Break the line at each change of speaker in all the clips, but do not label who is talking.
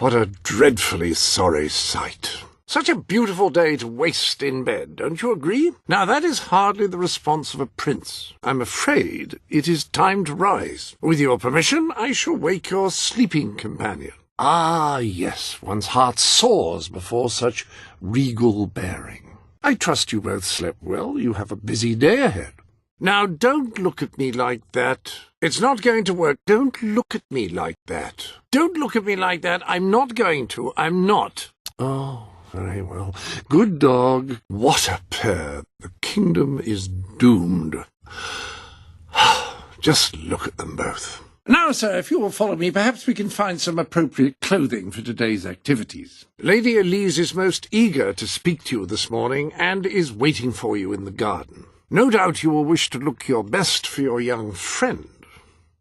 what a dreadfully sorry sight. Such a beautiful day to waste in bed, don't you agree? Now that is hardly the response of a prince. I'm afraid it is time to rise. With your permission, I shall wake your sleeping companion. Ah, yes, one's heart soars before such regal bearing. I trust you both slept well. You have a busy day ahead. Now, don't look at me like that. It's not going to work. Don't look at me like that. Don't look at me like that. I'm not going to. I'm not. Oh, very well. Good dog. What a pair. The kingdom is doomed. Just look at them both. Now, sir, if you will follow me, perhaps we can find some appropriate clothing for today's activities. Lady Elise is most eager to speak to you this morning and is waiting for you in the garden. No doubt you will wish to look your best for your young friend.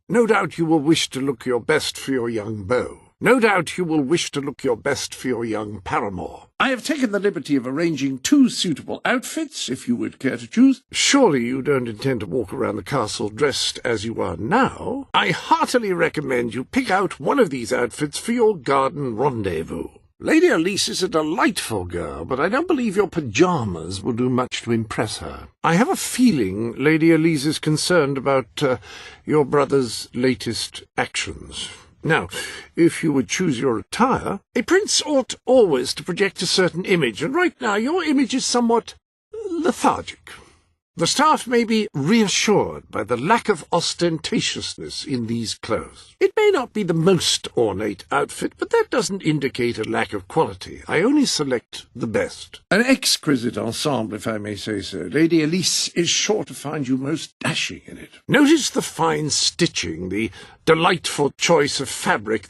No doubt you will wish to look your best for your young beau. No doubt you will wish to look your best for your young paramour. I have taken the liberty of arranging 2 suitable outfits, if you would care to choose. Surely you don't intend to walk around the castle dressed as you are now? I heartily recommend you pick out one of these outfits for your garden rendezvous. Lady Elise is a delightful girl, but I don't believe your pyjamas will do much to impress her. I have a feeling Lady Elise is concerned about your brother's latest actions. Now, if you would choose your attire, a prince ought always to project a certain image, and right now your image is somewhat lethargic. The staff may be reassured by the lack of ostentatiousness in these clothes. It may not be the most ornate outfit, but that doesn't indicate a lack of quality. I only select the best. An exquisite ensemble, if I may say so. Lady Elise is sure to find you most dashing in it. Notice the fine stitching, the delightful choice of fabric,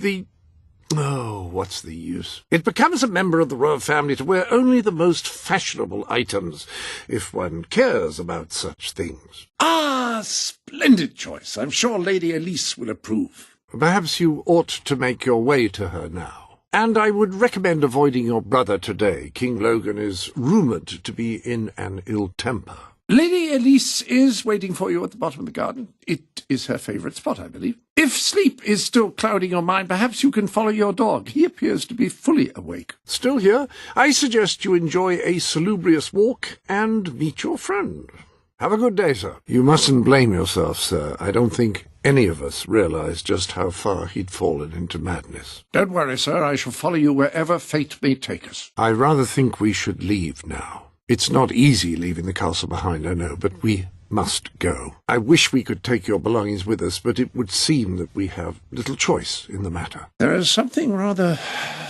Oh, what's the use? It becomes a member of the royal family to wear only the most fashionable items, if one cares about such things. Ah, splendid choice. I'm sure Lady Elise will approve. Perhaps you ought to make your way to her now. And I would recommend avoiding your brother today. King Logan is rumoured to be in an ill temper. Lady Elise is waiting for you at the bottom of the garden. It is her favourite spot, I believe. If sleep is still clouding your mind, perhaps you can follow your dog. He appears to be fully awake. Still here? I suggest you enjoy a salubrious walk and meet your friend. Have a good day, sir. You mustn't blame yourself, sir. I don't think any of us realised just how far he'd fallen into madness. Don't worry, sir. I shall follow you wherever fate may take us. I rather think we should leave now. It's not easy leaving the castle behind, I know, but we must go. I wish we could take your belongings with us, but it would seem that we have little choice in the matter. There is something rather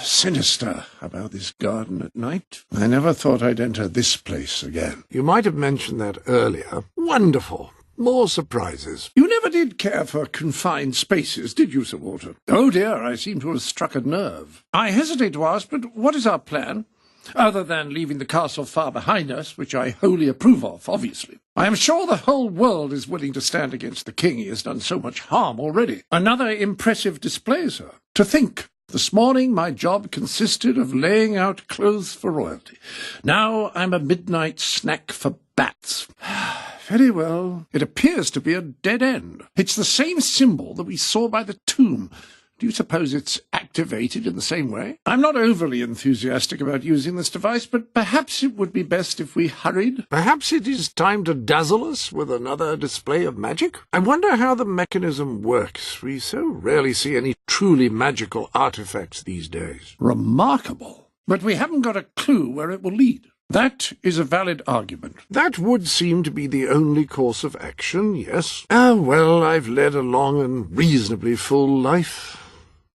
sinister about this garden at night. I never thought I'd enter this place again. You might have mentioned that earlier. Wonderful. More surprises. You never did care for confined spaces, did you, Sir Walter? Oh dear, I seem to have struck a nerve. I hesitate to ask, but what is our plan? Other than leaving the castle far behind us, which I wholly approve of, obviously. I am sure the whole world is willing to stand against the king. He has done so much harm already. Another impressive display, sir. To think, this morning my job consisted of laying out clothes for royalty. Now I'm a midnight snack for bats. Very well. It appears to be a dead end. It's the same symbol that we saw by the tomb. Do you suppose it's activated in the same way? I'm not overly enthusiastic about using this device, but perhaps it would be best if we hurried. Perhaps it is time to dazzle us with another display of magic? I wonder how the mechanism works. We so rarely see any truly magical artifacts these days. Remarkable. But we haven't got a clue where it will lead. That is a valid argument. That would seem to be the only course of action, yes. Ah, well, I've led a long and reasonably full life.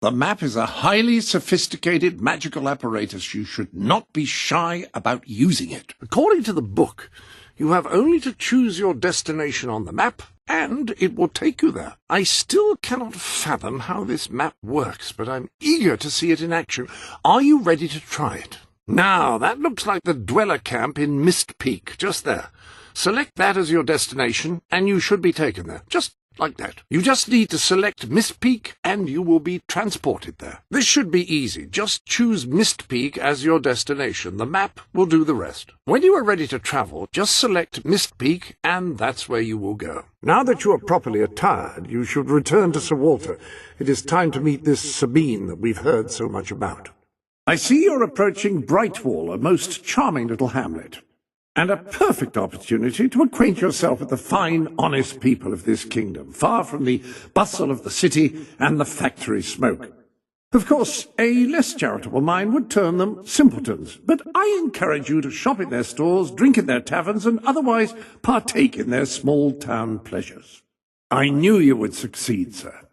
The map is a highly sophisticated magical apparatus. You should not be shy about using it. According to the book, you have only to choose your destination on the map, and it will take you there. I still cannot fathom how this map works, but I'm eager to see it in action. Are you ready to try it? Now, that looks like the Dweller Camp in Mist Peak, just there. Select that as your destination, and you should be taken there. Just like that. You just need to select Mist Peak and you will be transported there. This should be easy. Just choose Mist Peak as your destination. The map will do the rest. When you are ready to travel, just select Mist Peak and that's where you will go. Now that you are properly attired, you should return to Sir Walter. It is time to meet this Sabine that we've heard so much about. I see you're approaching Brightwall, a most charming little hamlet, and a perfect opportunity to acquaint yourself with the fine, honest people of this kingdom, far from the bustle of the city and the factory smoke. Of course, a less charitable mind would term them simpletons, but I encourage you to shop in their stores, drink in their taverns, and otherwise partake in their small-town pleasures. I knew you would succeed, sir.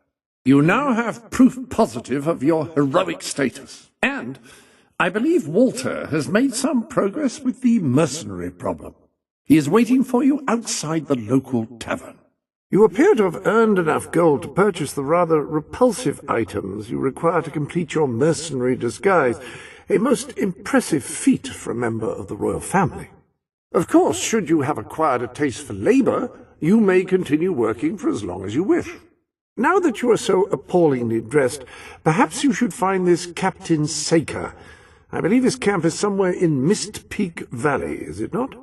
You now have proof positive of your heroic status, and I believe Walter has made some progress with the mercenary problem. He is waiting for you outside the local tavern. You appear to have earned enough gold to purchase the rather repulsive items you require to complete your mercenary disguise, a most impressive feat for a member of the royal family. Of course, should you have acquired a taste for labor, you may continue working for as long as you wish. Now that you are so appallingly dressed, perhaps you should find this Captain Saker. I believe his camp is somewhere in Mist Peak Valley, is it not?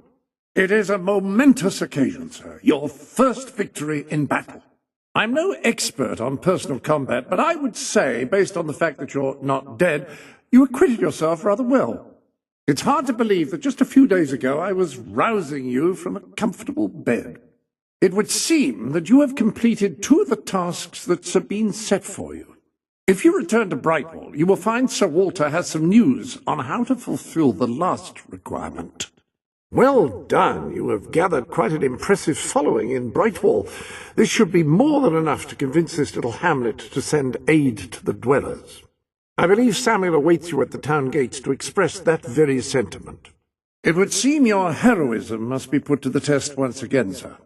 It is a momentous occasion, sir. Your first victory in battle. I'm no expert on personal combat, but I would say, based on the fact that you're not dead, you acquitted yourself rather well. It's hard to believe that just a few days ago I was rousing you from a comfortable bed. It would seem that you have completed 2 of the tasks that Sabine set for you. If you return to Brightwall, you will find Sir Walter has some news on how to fulfill the last requirement. Well done. You have gathered quite an impressive following in Brightwall. This should be more than enough to convince this little hamlet to send aid to the dwellers. I believe Samuel awaits you at the town gates to express that very sentiment. It would seem your heroism must be put to the test once again, sir.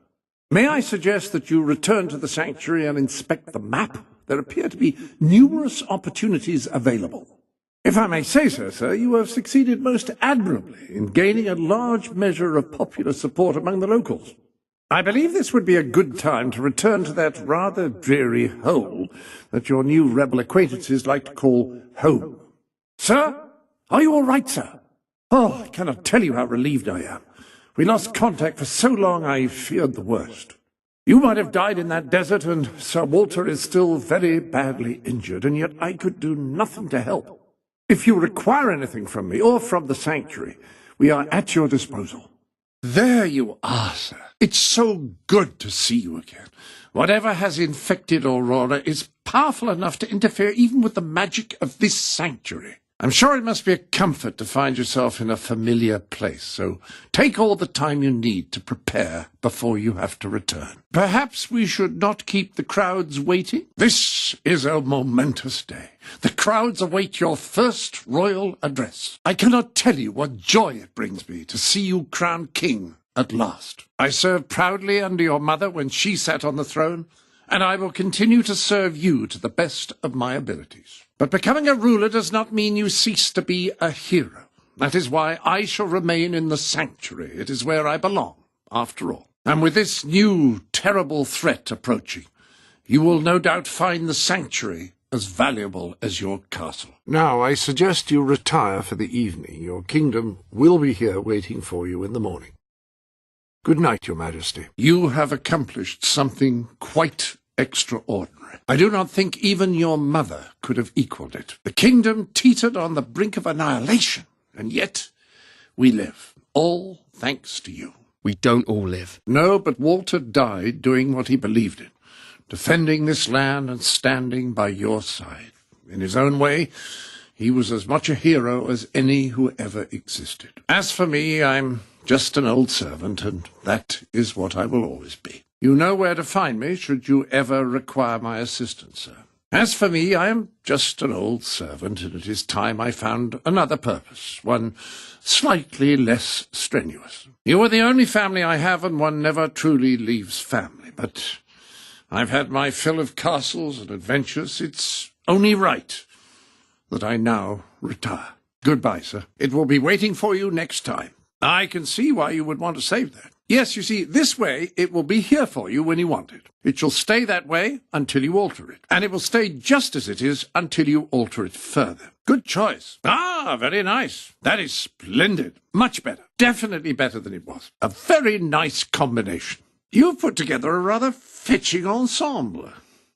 May I suggest that you return to the sanctuary and inspect the map? There appear to be numerous opportunities available. If I may say so, sir, you have succeeded most admirably in gaining a large measure of popular support among the locals. I believe this would be a good time to return to that rather dreary hole that your new rebel acquaintances like to call home. Sir? Are you all right, sir? Oh, I cannot tell you how relieved I am. We lost contact for so long I feared the worst. You might have died in that desert, and Sir Walter is still very badly injured, and yet I could do nothing to help. If you require anything from me, or from the sanctuary, we are at your disposal. There you are, sir. It's so good to see you again. Whatever has infected Aurora is powerful enough to interfere even with the magic of this sanctuary. I'm sure it must be a comfort to find yourself in a familiar place, so take all the time you need to prepare before you have to return. Perhaps we should not keep the crowds waiting? This is a momentous day. The crowds await your first royal address. I cannot tell you what joy it brings me to see you crowned king at last. I served proudly under your mother when she sat on the throne, and I will continue to serve you to the best of my abilities. But becoming a ruler does not mean you cease to be a hero. That is why I shall remain in the sanctuary. It is where I belong, after all. And with this new, terrible threat approaching, you will no doubt find the sanctuary as valuable as your castle. Now, I suggest you retire for the evening. Your kingdom will be here waiting for you in the morning. Good night, Your Majesty. You have accomplished something quite extraordinary. I do not think even your mother could have equaled it. The kingdom teetered on the brink of annihilation, and yet we live, all thanks to you.
We don't all live.
No, but Walter died doing what he believed in, defending this land and standing by your side. In his own way, he was as much a hero as any who ever existed. As for me, I'm just an old servant, and that is what I will always be. You know where to find me should you ever require my assistance, sir. As for me, I am just an old servant, and it is time I found another purpose, one slightly less strenuous. You are the only family I have, and one never truly leaves family, but I've had my fill of castles and adventures. It's only right that I now retire. Goodbye, sir. It will be waiting for you next time. I can see why you would want to save that. Yes, you see, this way it will be here for you when you want it. It shall stay that way until you alter it, and it will stay just as it is until you alter it further. Good choice. Ah, very nice. That is splendid. Much better. Definitely better than it was. A very nice combination. You've put together a rather fetching ensemble.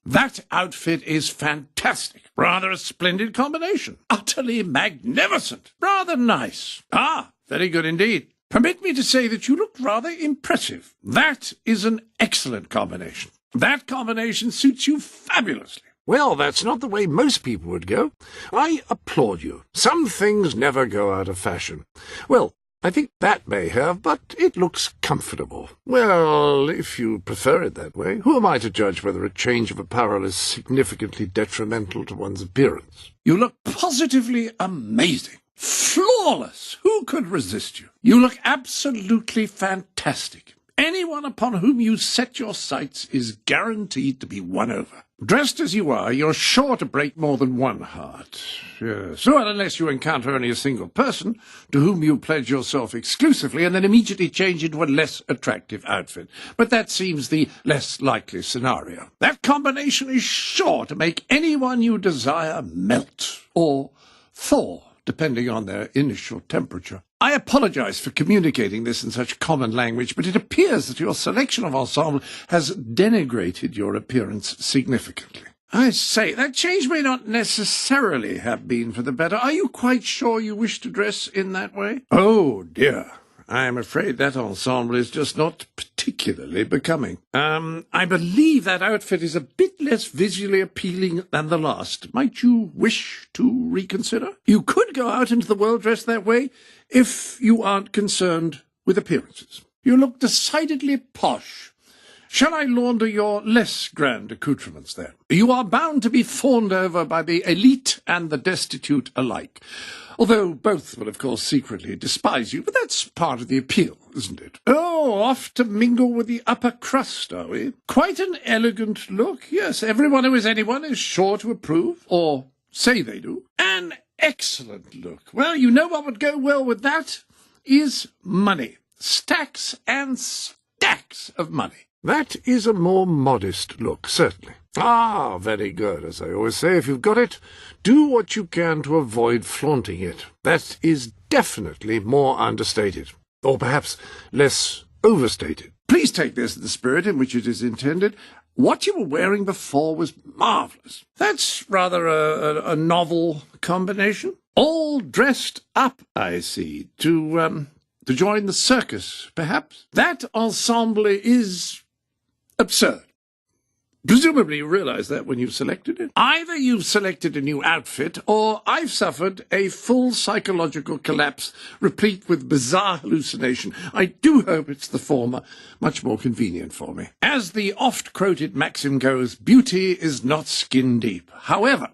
That outfit is fantastic. Rather a splendid combination. Utterly magnificent. Rather nice. Ah, very good indeed. Permit me to say that you look rather impressive. That is an excellent combination. That combination suits you fabulously. Well, that's not the way most people would go. I applaud you. Some things never go out of fashion. Well, I think that may have, but it looks comfortable. Well, if you prefer it that way, who am I to judge whether a change of apparel is significantly detrimental to one's appearance? You look positively amazing. Flawless! Who could resist you? You look absolutely fantastic. Anyone upon whom you set your sights is guaranteed to be won over. Dressed as you are, you're sure to break more than one heart. Yes. Well, unless you encounter only a single person to whom you pledge yourself exclusively and then immediately change into a less attractive outfit. But that seems the less likely scenario. That combination is sure to make anyone you desire melt or thaw, depending on their initial temperature. I apologize for communicating this in such common language, but it appears that your selection of ensemble has denigrated your appearance significantly. I say, that change may not necessarily have been for the better. Are you quite sure you wish to dress in that way? Oh, dear. I am afraid that ensemble is just not particularly becoming. I believe that outfit is a bit less visually appealing than the last. Might you wish to reconsider? You could go out into the world dressed that way if you aren't concerned with appearances. You look decidedly posh. Shall I launder your less grand accoutrements, then? You are bound to be fawned over by the elite and the destitute alike, although both will, of course, secretly despise you, but that's part of the appeal, isn't it? Oh, off to mingle with the upper crust, are we? Quite an elegant look, yes. Everyone who is anyone is sure to approve, or say they do. An excellent look. Well, you know what would go well with that is money. Stacks and stacks of money. That is a more modest look, certainly. Ah, very good. As I always say, if you've got it, do what you can to avoid flaunting it. That is definitely more understated, or perhaps less overstated. Please take this in the spirit in which it is intended. What you were wearing before was marvellous. That's rather a novel combination. All dressed up, I see, to join the circus, perhaps. That ensemble is absurd. Presumably you realize that when you've selected it. Either you've selected a new outfit, or I've suffered a full psychological collapse, replete with bizarre hallucination. I do hope it's the former, much more convenient for me. As the oft-quoted maxim goes, beauty is not skin deep. However,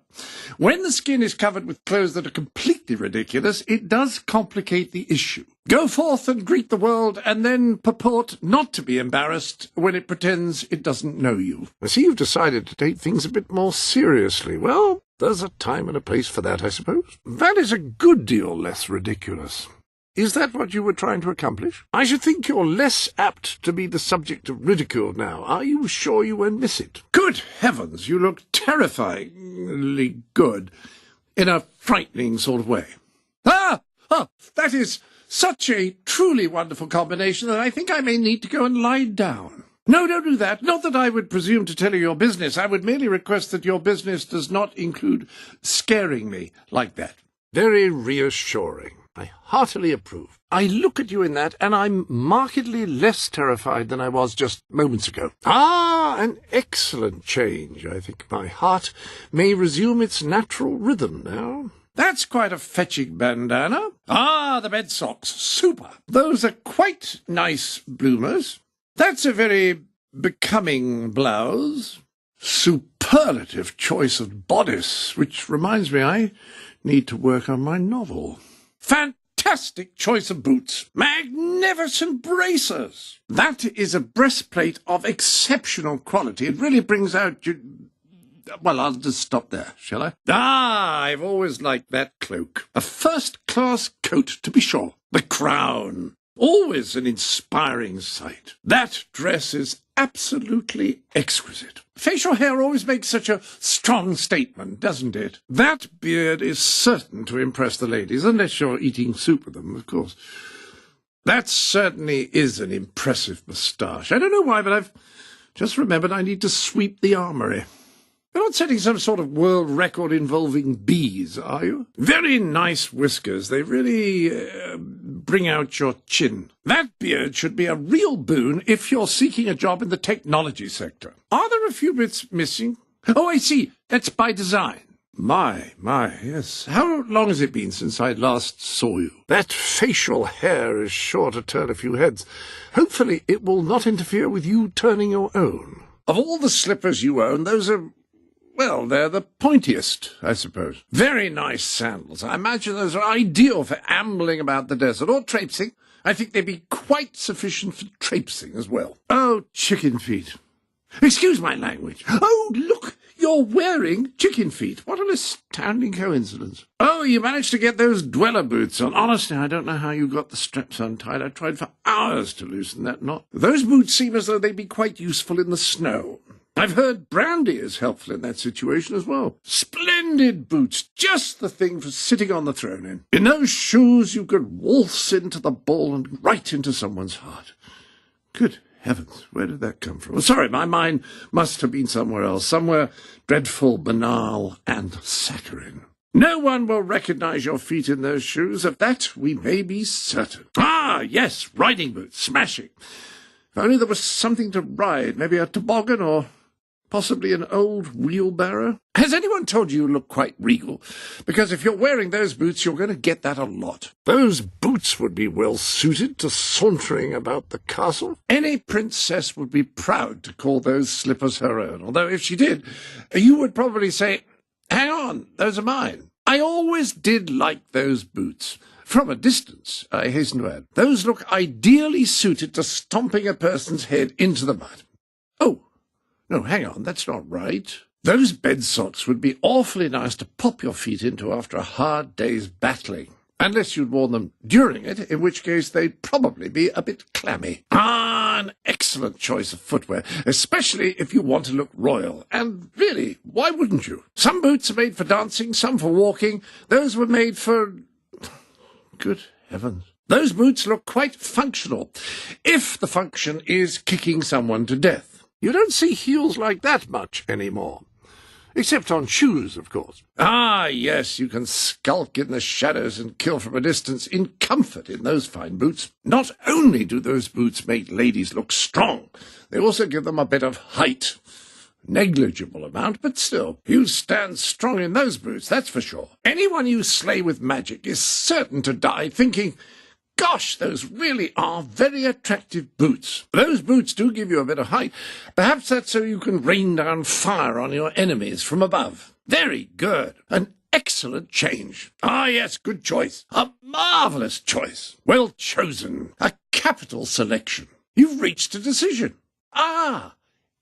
when the skin is covered with clothes that are completely ridiculous, it does complicate the issue. Go forth and greet the world, and then purport not to be embarrassed when it pretends it doesn't know you. I see you've decided to take things a bit more seriously. Well, there's a time and a place for that, I suppose. That is a good deal less ridiculous. Is that what you were trying to accomplish? I should think you're less apt to be the subject of ridicule now. Are you sure you won't miss it? Good heavens, you look terrifyingly good, in a frightening sort of way. That is such a truly wonderful combination that I think I may need to go and lie down. No, don't do that. Not that I would presume to tell you your business. I would merely request that your business does not include scaring me like that. Very reassuring. I heartily approve. I look at you in that, and I'm markedly less terrified than I was just moments ago. Ah, an excellent change. I think my heart may resume its natural rhythm now. That's quite a fetching bandana. Ah, the bed socks. Super. Those are quite nice bloomers. That's a very becoming blouse. Superlative choice of bodice, which reminds me I need to work on my novel. Fantastic choice of boots. Magnificent bracers. That is a breastplate of exceptional quality. It really brings out your... Well, I'll just stop there, shall I? Ah, I've always liked that cloak. A first-class coat, to be sure. The crown. Always an inspiring sight. That dress is absolutely exquisite. Facial hair always makes such a strong statement, doesn't it? That beard is certain to impress the ladies, unless you're eating soup with them, of course. That certainly is an impressive moustache. I don't know why, but I've just remembered I need to sweep the armoury. You're not setting some sort of world record involving bees, are you? Very nice whiskers. They really bring out your chin. That beard should be a real boon if you're seeking a job in the technology sector. Are there a few bits missing? Oh, I see. That's by design. My, yes. How long has it been since I last saw you? That facial hair is sure to turn a few heads. Hopefully it will not interfere with you turning your own. Of all the slippers you own, those are... well, they're the pointiest, I suppose. Very nice sandals. I imagine those are ideal for ambling about the desert or traipsing. I think they'd be quite sufficient for traipsing as well. Oh, chicken feet. Excuse my language. Oh, look, you're wearing chicken feet. What an astounding coincidence. Oh, you managed to get those dweller boots on. Honestly, I don't know how you got the straps untied. I tried for hours to loosen that knot. Those boots seem as though they'd be quite useful in the snow. I've heard brandy is helpful in that situation as well. Splendid boots, just the thing for sitting on the throne in. In those shoes you could waltz into the ball and right into someone's heart. Good heavens, where did that come from? Sorry, my mind must have been somewhere else, somewhere dreadful, banal, and saccharine. No one will recognize your feet in those shoes. Of that we may be certain. Ah, yes, riding boots, smashing. If only there was something to ride, maybe a toboggan or possibly an old wheelbarrow. Has anyone told you look quite regal? Because if you're wearing those boots, you're going to get that a lot. Those boots would be well suited to sauntering about the castle. Any princess would be proud to call those slippers her own, although if she did, you would probably say, hang on, those are mine. I always did like those boots. From a distance, I hasten to add. Those look ideally suited to stomping a person's head into the mud. Oh, no, hang on, that's not right. Those bed socks would be awfully nice to pop your feet into after a hard day's battling. Unless you'd worn them during it, in which case they'd probably be a bit clammy. Ah, an excellent choice of footwear, especially if you want to look royal. And really, why wouldn't you? Some boots are made for dancing, some for walking. Those were made for... good heavens. Those boots look quite functional, if the function is kicking someone to death. You don't see heels like that much anymore. Except on shoes, of course. Ah, yes, you can skulk in the shadows and kill from a distance in comfort in those fine boots. Not only do those boots make ladies look strong, they also give them a bit of height. Negligible amount, but still, you stand strong in those boots, that's for sure. Anyone you slay with magic is certain to die thinking, gosh, those really are very attractive boots. Those boots do give you a bit of height. Perhaps that's so you can rain down fire on your enemies from above. Very good. An excellent change. Ah, yes, good choice. A marvellous choice. Well chosen. A capital selection. You've reached a decision. Ah,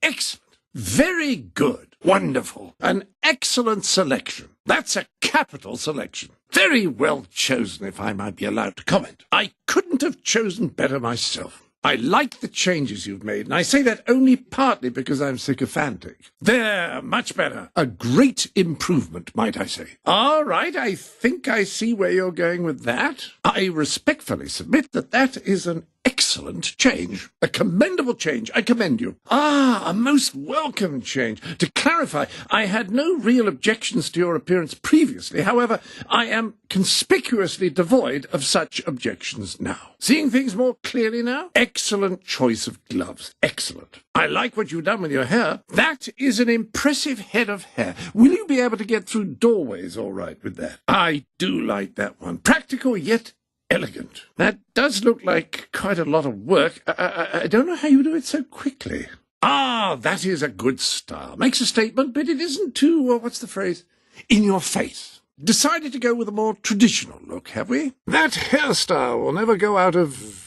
excellent. Very good. Wonderful. An excellent selection. That's a capital selection. Very well chosen, if I might be allowed to comment. I couldn't have chosen better myself. I like the changes you've made, and I say that only partly because I'm sycophantic. There, much better. A great improvement, might I say. All right, I think I see where you're going with that. I respectfully submit that that is an excellent change. A commendable change. I commend you. Ah, a most welcome change. To clarify, I had no real objections to your appearance previously. However, I am conspicuously devoid of such objections now. Seeing things more clearly now? Excellent choice of gloves. Excellent. I like what you've done with your hair. That is an impressive head of hair. Will you be able to get through doorways all right with that? I do like that one. Practical yet elegant. That does look like quite a lot of work. I don't know how you do it so quickly. Ah, that is a good style. Makes a statement, but it isn't too, what's the phrase? In your face. Decided to go with a more traditional look, have we? That hairstyle will never go out of,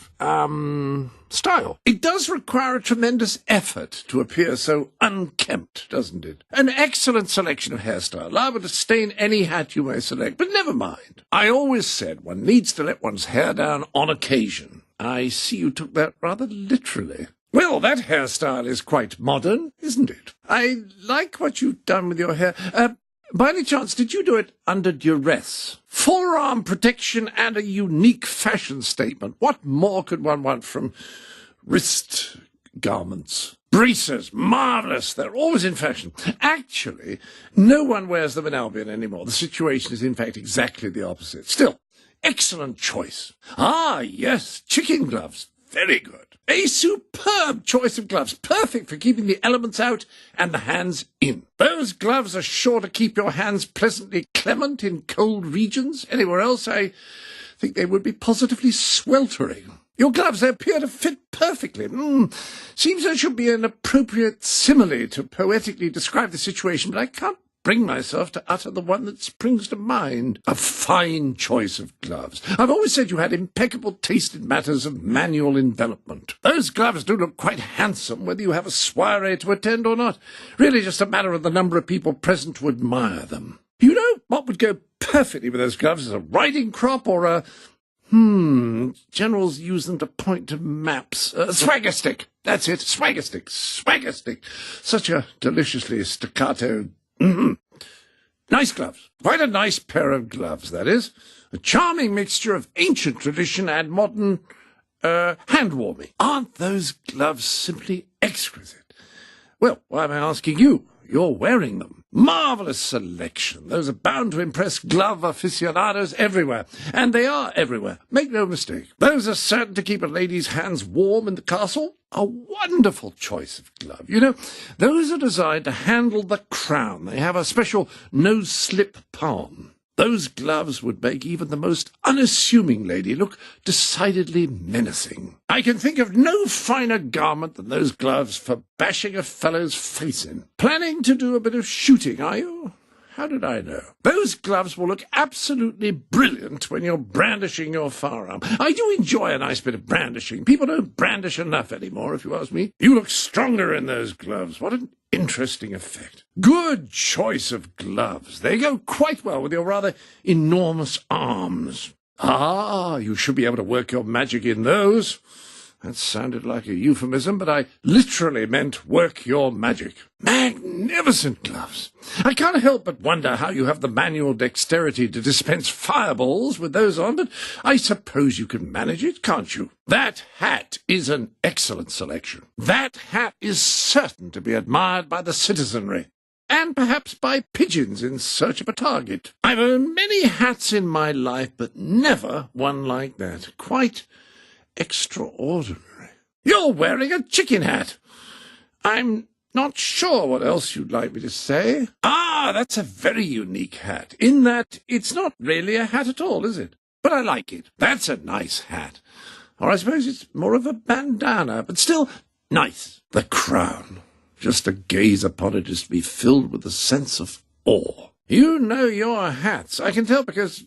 style. It does require a tremendous effort to appear so unkempt, doesn't it? An excellent selection of hairstyle, liable to stain any hat you may select, but never mind. I always said one needs to let one's hair down on occasion. I see you took that rather literally. Well, that hairstyle is quite modern, isn't it? I like what you've done with your hair. By any chance, did you do it under duress? Forearm protection and a unique fashion statement. What more could one want from wrist garments? Braces, marvellous. They're always in fashion. Actually, no one wears them in Albion anymore. The situation is, in fact, exactly the opposite. Still, excellent choice. Ah, yes, chicken gloves. Very good. A superb choice of gloves, perfect for keeping the elements out and the hands in. Those gloves are sure to keep your hands pleasantly clement in cold regions. Anywhere else, I think they would be positively sweltering. Your gloves, they appear to fit perfectly. Seems there should be an appropriate simile to poetically describe the situation, but I can't bring myself to utter the one that springs to mind. A fine choice of gloves. I've always said you had impeccable taste in matters of manual envelopment. Those gloves do look quite handsome, whether you have a soiree to attend or not. Really just a matter of the number of people present to admire them. You know what would go perfectly with those gloves is a riding crop or a... generals use them to point to maps. Swagger stick. That's it, swagger stick. Swagger stick. Such a deliciously staccato... Nice gloves. Quite a nice pair of gloves, that is. A charming mixture of ancient tradition and modern, hand-warming. Aren't those gloves simply exquisite? Well, why am I asking you? You're wearing them. Marvellous selection. Those are bound to impress glove aficionados everywhere. And they are everywhere. Make no mistake. Those are certain to keep a lady's hands warm in the castle. A wonderful choice of glove. You know, those are designed to handle the crown. They have a special no-slip palm. Those gloves would make even the most unassuming lady look decidedly menacing. I can think of no finer garment than those gloves for bashing a fellow's face in. Planning to do a bit of shooting, are you? How did I know? Those gloves will look absolutely brilliant when you're brandishing your firearm. I do enjoy a nice bit of brandishing. People don't brandish enough anymore, if you ask me. You look stronger in those gloves. What an interesting effect. Good choice of gloves. They go quite well with your rather enormous arms. Ah, you should be able to work your magic in those. That sounded like a euphemism, but I literally meant work your magic. Magnificent gloves. I can't help but wonder how you have the manual dexterity to dispense fireballs with those on, but I suppose you can manage it, can't you? That hat is an excellent selection. That hat is certain to be admired by the citizenry, and perhaps by pigeons in search of a target. I've owned many hats in my life, but never one like that. Quite extraordinary. You're wearing a chicken hat. I'm not sure what else you'd like me to say. Ah, that's a very unique hat, in that it's not really a hat at all, is it? But I like it. That's a nice hat. Or I suppose it's more of a bandana, but still nice. The crown. Just to gaze upon it is to be filled with a sense of awe. You know your hats. I can tell because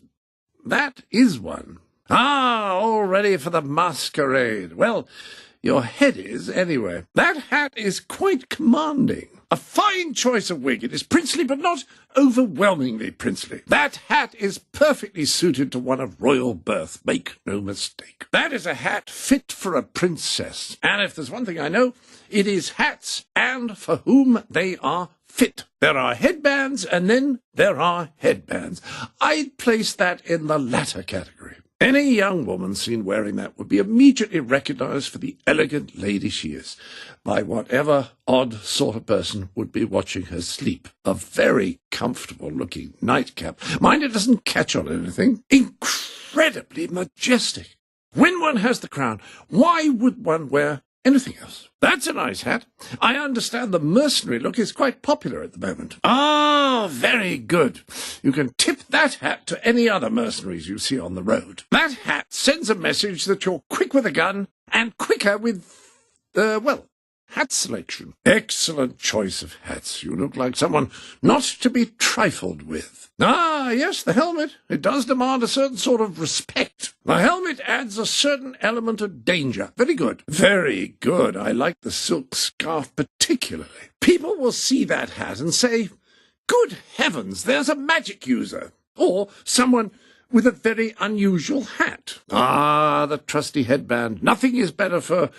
that is one. Ah, all ready for the masquerade. Well, your head is, anyway. That hat is quite commanding. A fine choice of wig. It is princely, but not overwhelmingly princely. That hat is perfectly suited to one of royal birth. Make no mistake. That is a hat fit for a princess. And if there's one thing I know, it is hats and for whom they are fit. There are headbands, and then there are headbands. I'd place that in the latter category. Any young woman seen wearing that would be immediately recognized for the elegant lady she is, by whatever odd sort of person would be watching her sleep. A very comfortable-looking nightcap. Mind it doesn't catch on anything. Incredibly majestic. When one has the crown, why would one wear anything else? That's a nice hat. I understand the mercenary look is quite popular at the moment. Ah, very good. You can tip that hat to any other mercenaries you see on the road. That hat sends a message that you're quick with a gun and quicker with, hat selection. Excellent choice of hats. You look like someone not to be trifled with. Ah, yes, the helmet. It does demand a certain sort of respect. The helmet adds a certain element of danger. Very good. Very good. I like the silk scarf particularly. People will see that hat and say, good heavens, there's a magic user. Or someone with a very unusual hat. Ah, the trusty headband. Nothing is better for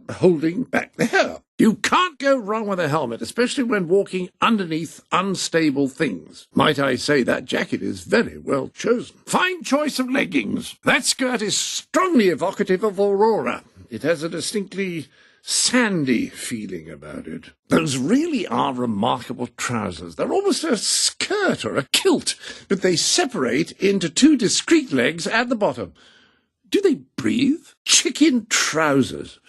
holding back the hair. You can't go wrong with a helmet, especially when walking underneath unstable things. Might I say that jacket is very well chosen. Fine choice of leggings. That skirt is strongly evocative of Aurora. It has a distinctly sandy feeling about it. Those really are remarkable trousers. They're almost a skirt or a kilt, but they separate into two discrete legs at the bottom. Do they breathe? Chicken trousers.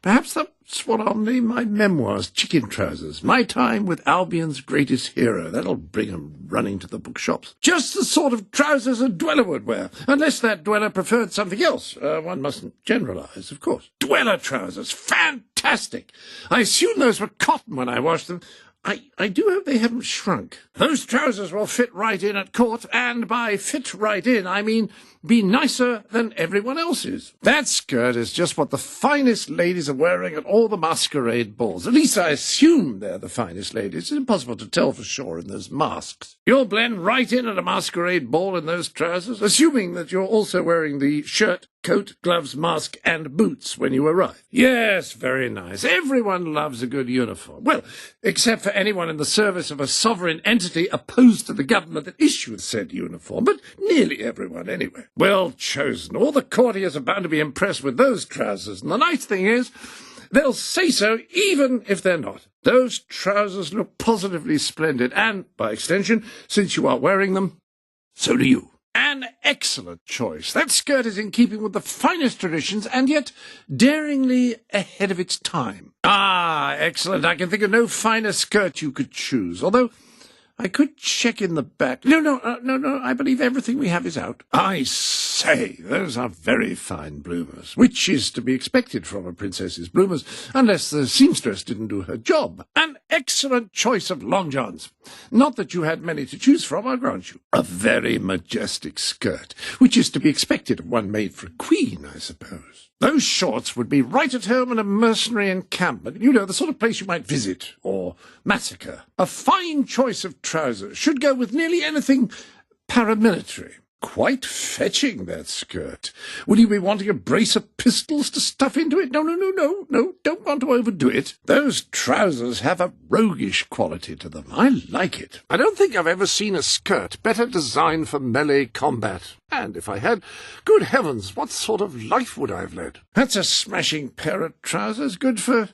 Perhaps that's what I'll name my memoirs, Chicken Trousers. My time with Albion's greatest hero. That'll bring 'em running to the bookshops. Just the sort of trousers a dweller would wear, unless that dweller preferred something else. One mustn't generalize, of course. Dweller trousers. Fantastic. I assume those were cotton when I washed them. I do hope they haven't shrunk. Those trousers will fit right in at court, and by fit right in, I mean be nicer than everyone else's. That skirt is just what the finest ladies are wearing at all the masquerade balls. At least I assume they're the finest ladies. It's impossible to tell for sure in those masks. You'll blend right in at a masquerade ball in those trousers, assuming that you're also wearing the shirt, coat, gloves, mask, and boots when you arrive. Yes, very nice. Everyone loves a good uniform. Well, except for anyone in the service of a sovereign entity opposed to the government that issued said uniform, but nearly everyone anyway. Well chosen. All the courtiers are bound to be impressed with those trousers, and the nice thing is, they'll say so even if they're not. Those trousers look positively splendid, and, by extension, since you are wearing them, so do you. An excellent choice. That skirt is in keeping with the finest traditions, and yet daringly ahead of its time. Ah, excellent. I can think of no finer skirt you could choose, although I could check in the back. No, I believe everything we have is out. I say, those are very fine bloomers, which is to be expected from a princess's bloomers, unless the seamstress didn't do her job. An excellent choice of long johns. Not that you had many to choose from, I grant you. A very majestic skirt, which is to be expected of one made for a queen, I suppose. Those shorts would be right at home in a mercenary encampment, you know, the sort of place you might visit, or massacre. A fine choice of trousers should go with nearly anything paramilitary. Quite fetching, that skirt. Will you be wanting a brace of pistols to stuff into it? No, don't want to overdo it. Those trousers have a roguish quality to them. I like it. I don't think I've ever seen a skirt better designed for melee combat. And if I had, good heavens, what sort of life would I have led? That's a smashing pair of trousers, good for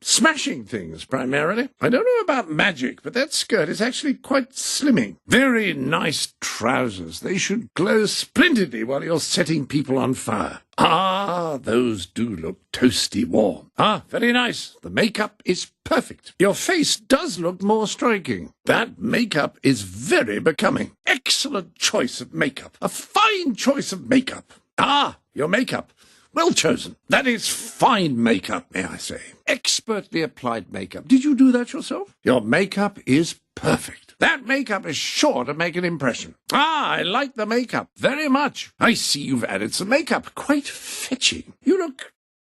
smashing things, primarily. I don't know about magic, but that skirt is actually quite slimming. Very nice trousers. They should glow splendidly while you're setting people on fire. Ah, those do look toasty warm. Ah, very nice. The makeup is perfect. Your face does look more striking. That makeup is very becoming. Excellent choice of makeup. A fine choice of makeup. Ah, your makeup. Well chosen. That is fine makeup, may I say. Expertly applied makeup. Did you do that yourself? Your makeup is perfect. That makeup is sure to make an impression. Ah, I like the makeup very much. I see you've added some makeup. Quite fetching. You look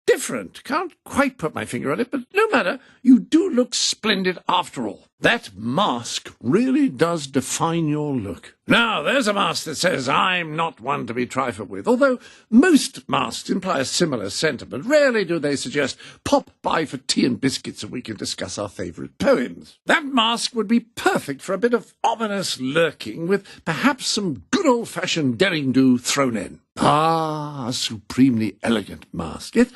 different. Can't quite put my finger on it, but no matter. You do look splendid after all. That mask really does define your look. Now, there's a mask that says, I'm not one to be trifled with, although most masks imply a similar sentiment. Rarely do they suggest, pop by for tea and biscuits and we can discuss our favourite poems. That mask would be perfect for a bit of ominous lurking, with perhaps some good old-fashioned derring-do thrown in. Ah, a supremely elegant mask. Yet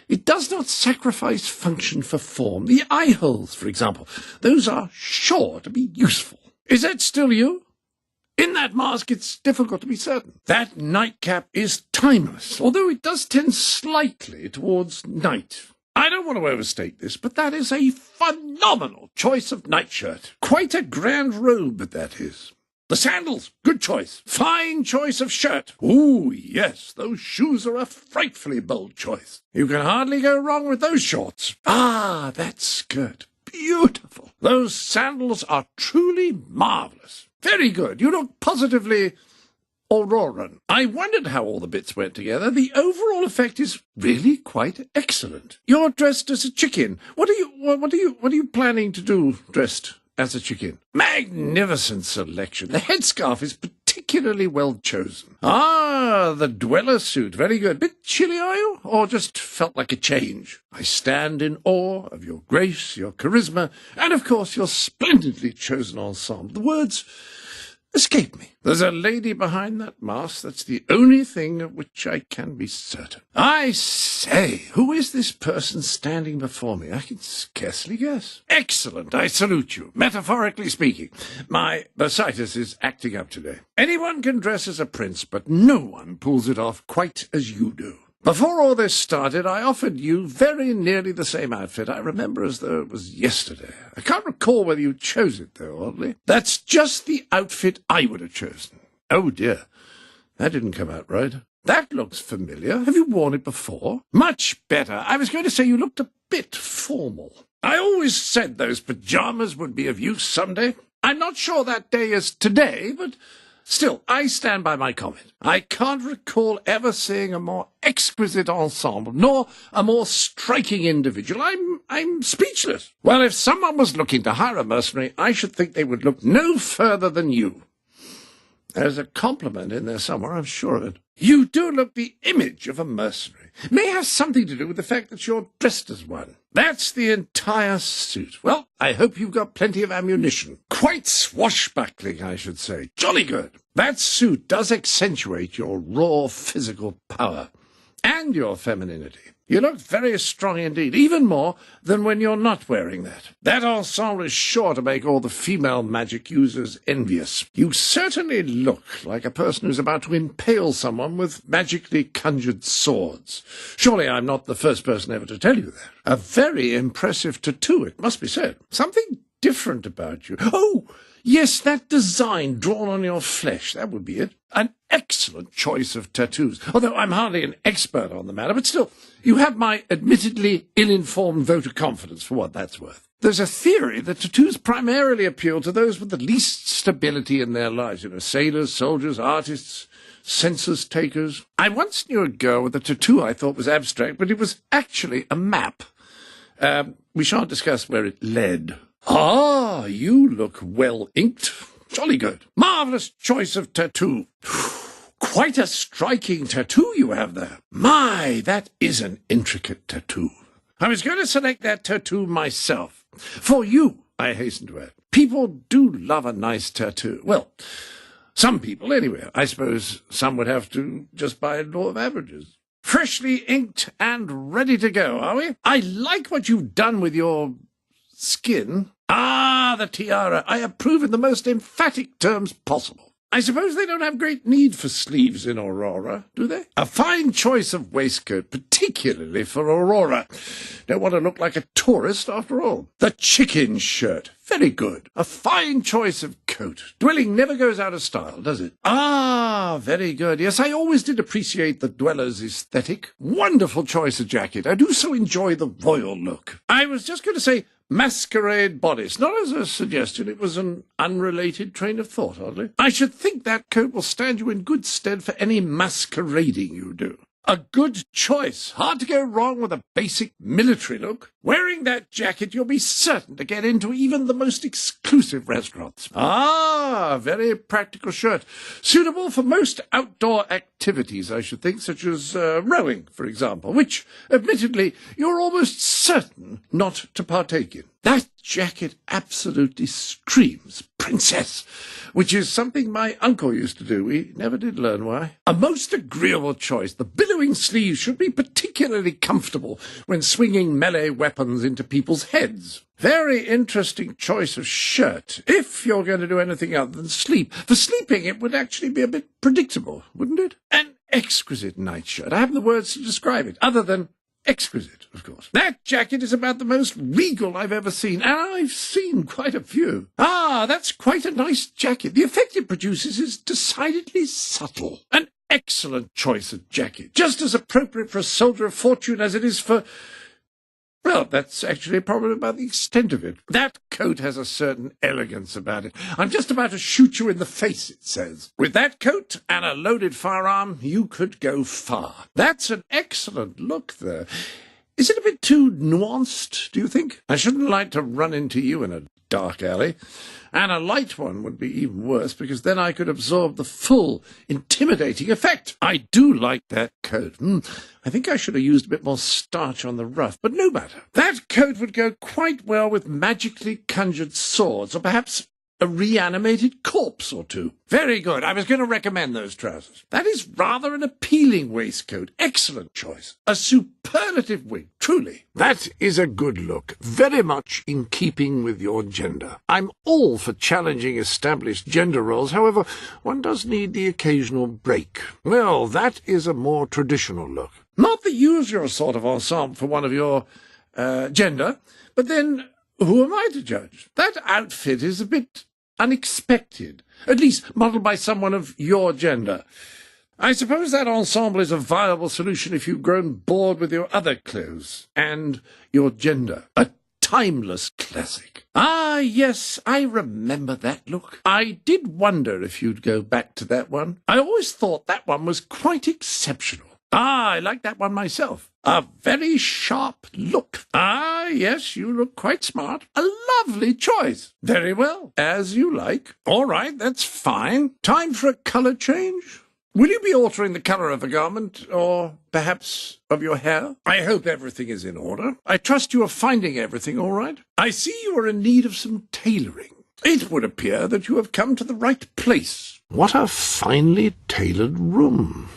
it does not sacrifice function for form. The eye holes, for example, those are sure to be useful. Is that still you? In that mask, it's difficult to be certain. That nightcap is timeless, although it does tend slightly towards night. I don't want to overstate this, but that is a phenomenal choice of nightshirt. Quite a grand robe, that is. The sandals, good choice. Fine choice of shirt. Ooh, yes, those shoes are a frightfully bold choice. You can hardly go wrong with those shorts. Ah, that skirt, beautiful. Those sandals are truly marvellous. Very good. You look positively Auroran. I wondered how all the bits went together. The overall effect is really quite excellent. You're dressed as a chicken. What are you planning to do dressed as a chicken? Magnificent selection. The headscarf is particularly particularly well chosen. Ah, the dweller suit. Very good. Bit chilly, are you? Or just felt like a change? I stand in awe of your grace, your charisma, and of course your splendidly chosen ensemble. The words escape me. There's a lady behind that mask. That's the only thing of which I can be certain. I say, who is this person standing before me? I can scarcely guess. Excellent. I salute you. Metaphorically speaking, my bursitis is acting up today. Anyone can dress as a prince, but no one pulls it off quite as you do. Before all this started, I offered you very nearly the same outfit. I remember as though it was yesterday. I can't recall whether you chose it, though, oddly. That's just the outfit I would have chosen. Oh, dear. That didn't come out right. That looks familiar. Have you worn it before? Much better. I was going to say you looked a bit formal. I always said those pajamas would be of use someday. I'm not sure that day is today, but still, I stand by my comment. I can't recall ever seeing a more exquisite ensemble, nor a more striking individual. I'm speechless. Well, if someone was looking to hire a mercenary, I should think they would look no further than you. There's a compliment in there somewhere, I'm sure of it. You do look the image of a mercenary. It may have something to do with the fact that you're dressed as one. That's the entire suit. Well, I hope you've got plenty of ammunition. Quite swashbuckling, I should say. Jolly good. That suit does accentuate your raw physical power and your femininity. You look very strong indeed, even more than when you're not wearing that. That ensemble is sure to make all the female magic users envious. You certainly look like a person who's about to impale someone with magically conjured swords. Surely I'm not the first person ever to tell you that. A very impressive tattoo, it must be said. Something different about you. Oh, yes, that design drawn on your flesh, that would be it. An excellent choice of tattoos, although I'm hardly an expert on the matter, but still, you have my admittedly ill-informed vote of confidence for what that's worth. There's a theory that tattoos primarily appeal to those with the least stability in their lives, sailors, soldiers, artists, census takers. I once knew a girl with a tattoo I thought was abstract, but it was actually a map. We shan't discuss where it led. Ah, you look well inked. Jolly good. Marvellous choice of tattoo. Quite a striking tattoo you have there. My, that is an intricate tattoo. I was going to select that tattoo myself. For you, I hasten to add. People do love a nice tattoo. Well, some people anyway. I suppose some would have to just by law of averages. Freshly inked and ready to go, are we? I like what you've done with your skin. Ah, the tiara. I approve in the most emphatic terms possible. I suppose they don't have great need for sleeves in Aurora, do they? A fine choice of waistcoat, particularly for Aurora. Don't want to look like a tourist after all. The chicken shirt. Very good. A fine choice of coat. Dwelling never goes out of style, does it? Ah, very good. Yes, I always did appreciate the dweller's aesthetic. Wonderful choice of jacket. I do so enjoy the royal look. I was just going to say masquerade bodice. Not as a suggestion, it was an unrelated train of thought, oddly. I should think that coat will stand you in good stead for any masquerading you do. A good choice. Hard to go wrong with a basic military look. Wearing that jacket, you'll be certain to get into even the most exclusive restaurants. Ah, very practical shirt. Suitable for most outdoor activities, I should think, such as rowing, for example, which, admittedly, you're almost certain not to partake in. That jacket absolutely screams princess, which is something my uncle used to do. We never did learn why. A most agreeable choice. The billowing sleeves should be particularly comfortable when swinging melee weapons into people's heads. Very interesting choice of shirt, if you're going to do anything other than sleep. For sleeping, it would actually be a bit predictable, wouldn't it? An exquisite nightshirt. I haven't the words to describe it, other than exquisite, of course. That jacket is about the most regal I've ever seen, and I've seen quite a few. Ah, that's quite a nice jacket. The effect it produces is decidedly subtle. An excellent choice of jacket, just as appropriate for a soldier of fortune as it is for... Well, that's actually probably about the extent of it. That coat has a certain elegance about it. I'm just about to shoot you in the face, it says. With that coat and a loaded firearm, you could go far. That's an excellent look, though. Is it a bit too nuanced, do you think? I shouldn't like to run into you in a dark alley. And a light one would be even worse, because then I could absorb the full, intimidating effect. I do like that coat. I think I should have used a bit more starch on the ruff, but no matter. That coat would go quite well with magically conjured swords, or perhaps a reanimated corpse or two. Very good. I was going to recommend those trousers. That is rather an appealing waistcoat. Excellent choice. A superlative wig, truly. That is a good look. Very much in keeping with your gender. I'm all for challenging established gender roles. However, one does need the occasional break. Well, that is a more traditional look. Not the usual sort of ensemble for one of your gender, but then who am I to judge? That outfit is a bit unexpected, at least modelled by someone of your gender. I suppose that ensemble is a viable solution if you've grown bored with your other clothes and your gender. A timeless classic. Ah, yes, I remember that look. I did wonder if you'd go back to that one. I always thought that one was quite exceptional. Ah, I like that one myself. A very sharp look. Ah, yes, you look quite smart. A lovely choice. Very well, as you like. All right, that's fine. Time for a colour change? Will you be altering the colour of the garment, or perhaps of your hair? I hope everything is in order. I trust you are finding everything all right. I see you are in need of some tailoring. It would appear that you have come to the right place. What a finely tailored room.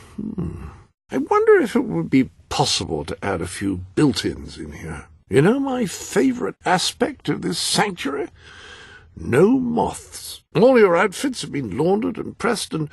I wonder if it would be possible to add a few built-ins in here. You know my favourite aspect of this sanctuary? No moths. All your outfits have been laundered and pressed, and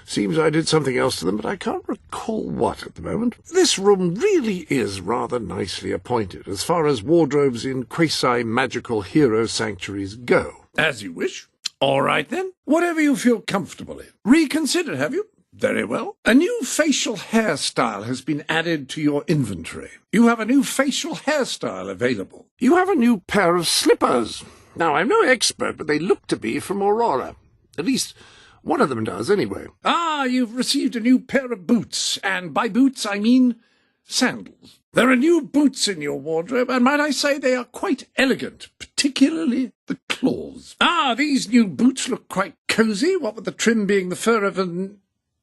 seems I did something else to them, but I can't recall what at the moment. This room really is rather nicely appointed, as far as wardrobes in quasi-magical hero sanctuaries go. As you wish. All right, then. Whatever you feel comfortable in. Reconsider, have you? Very well. A new facial hairstyle has been added to your inventory. You have a new facial hairstyle available. You have a new pair of slippers. Now, I'm no expert, but they look to be from Aurora. At least one of them does, anyway. Ah, you've received a new pair of boots, and by boots I mean sandals. There are new boots in your wardrobe, and might I say they are quite elegant, particularly the claws. Ah, these new boots look quite cosy, what with the trim being the fur of an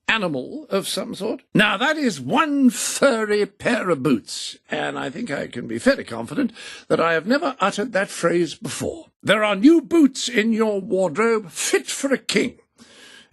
animal of some sort. Now, that is one furry pair of boots, and I think I can be fairly confident that I have never uttered that phrase before. There are new boots in your wardrobe fit for a king.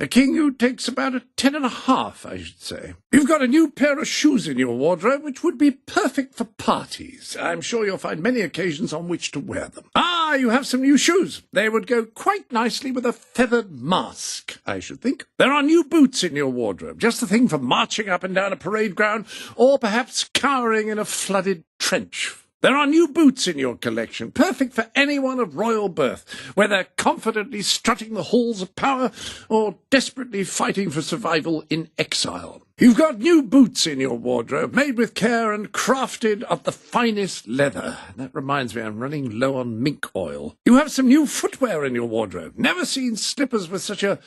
A king who takes about a 10.5, I should say. You've got a new pair of shoes in your wardrobe, which would be perfect for parties. I'm sure you'll find many occasions on which to wear them. Ah, you have some new shoes. They would go quite nicely with a feathered mask, I should think. There are new boots in your wardrobe, just the thing for marching up and down a parade ground, or perhaps cowering in a flooded trench. There are new boots in your collection, perfect for anyone of royal birth, whether confidently strutting the halls of power or desperately fighting for survival in exile. You've got new boots in your wardrobe, made with care and crafted of the finest leather. That reminds me, I'm running low on mink oil. You have some new footwear in your wardrobe. Never seen slippers with such a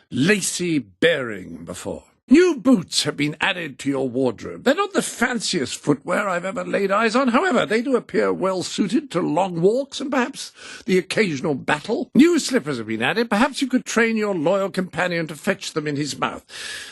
lacy bearing before. New boots have been added to your wardrobe. They're not the fanciest footwear I've ever laid eyes on. However, they do appear well suited to long walks and perhaps the occasional battle. New slippers have been added. Perhaps you could train your loyal companion to fetch them in his mouth.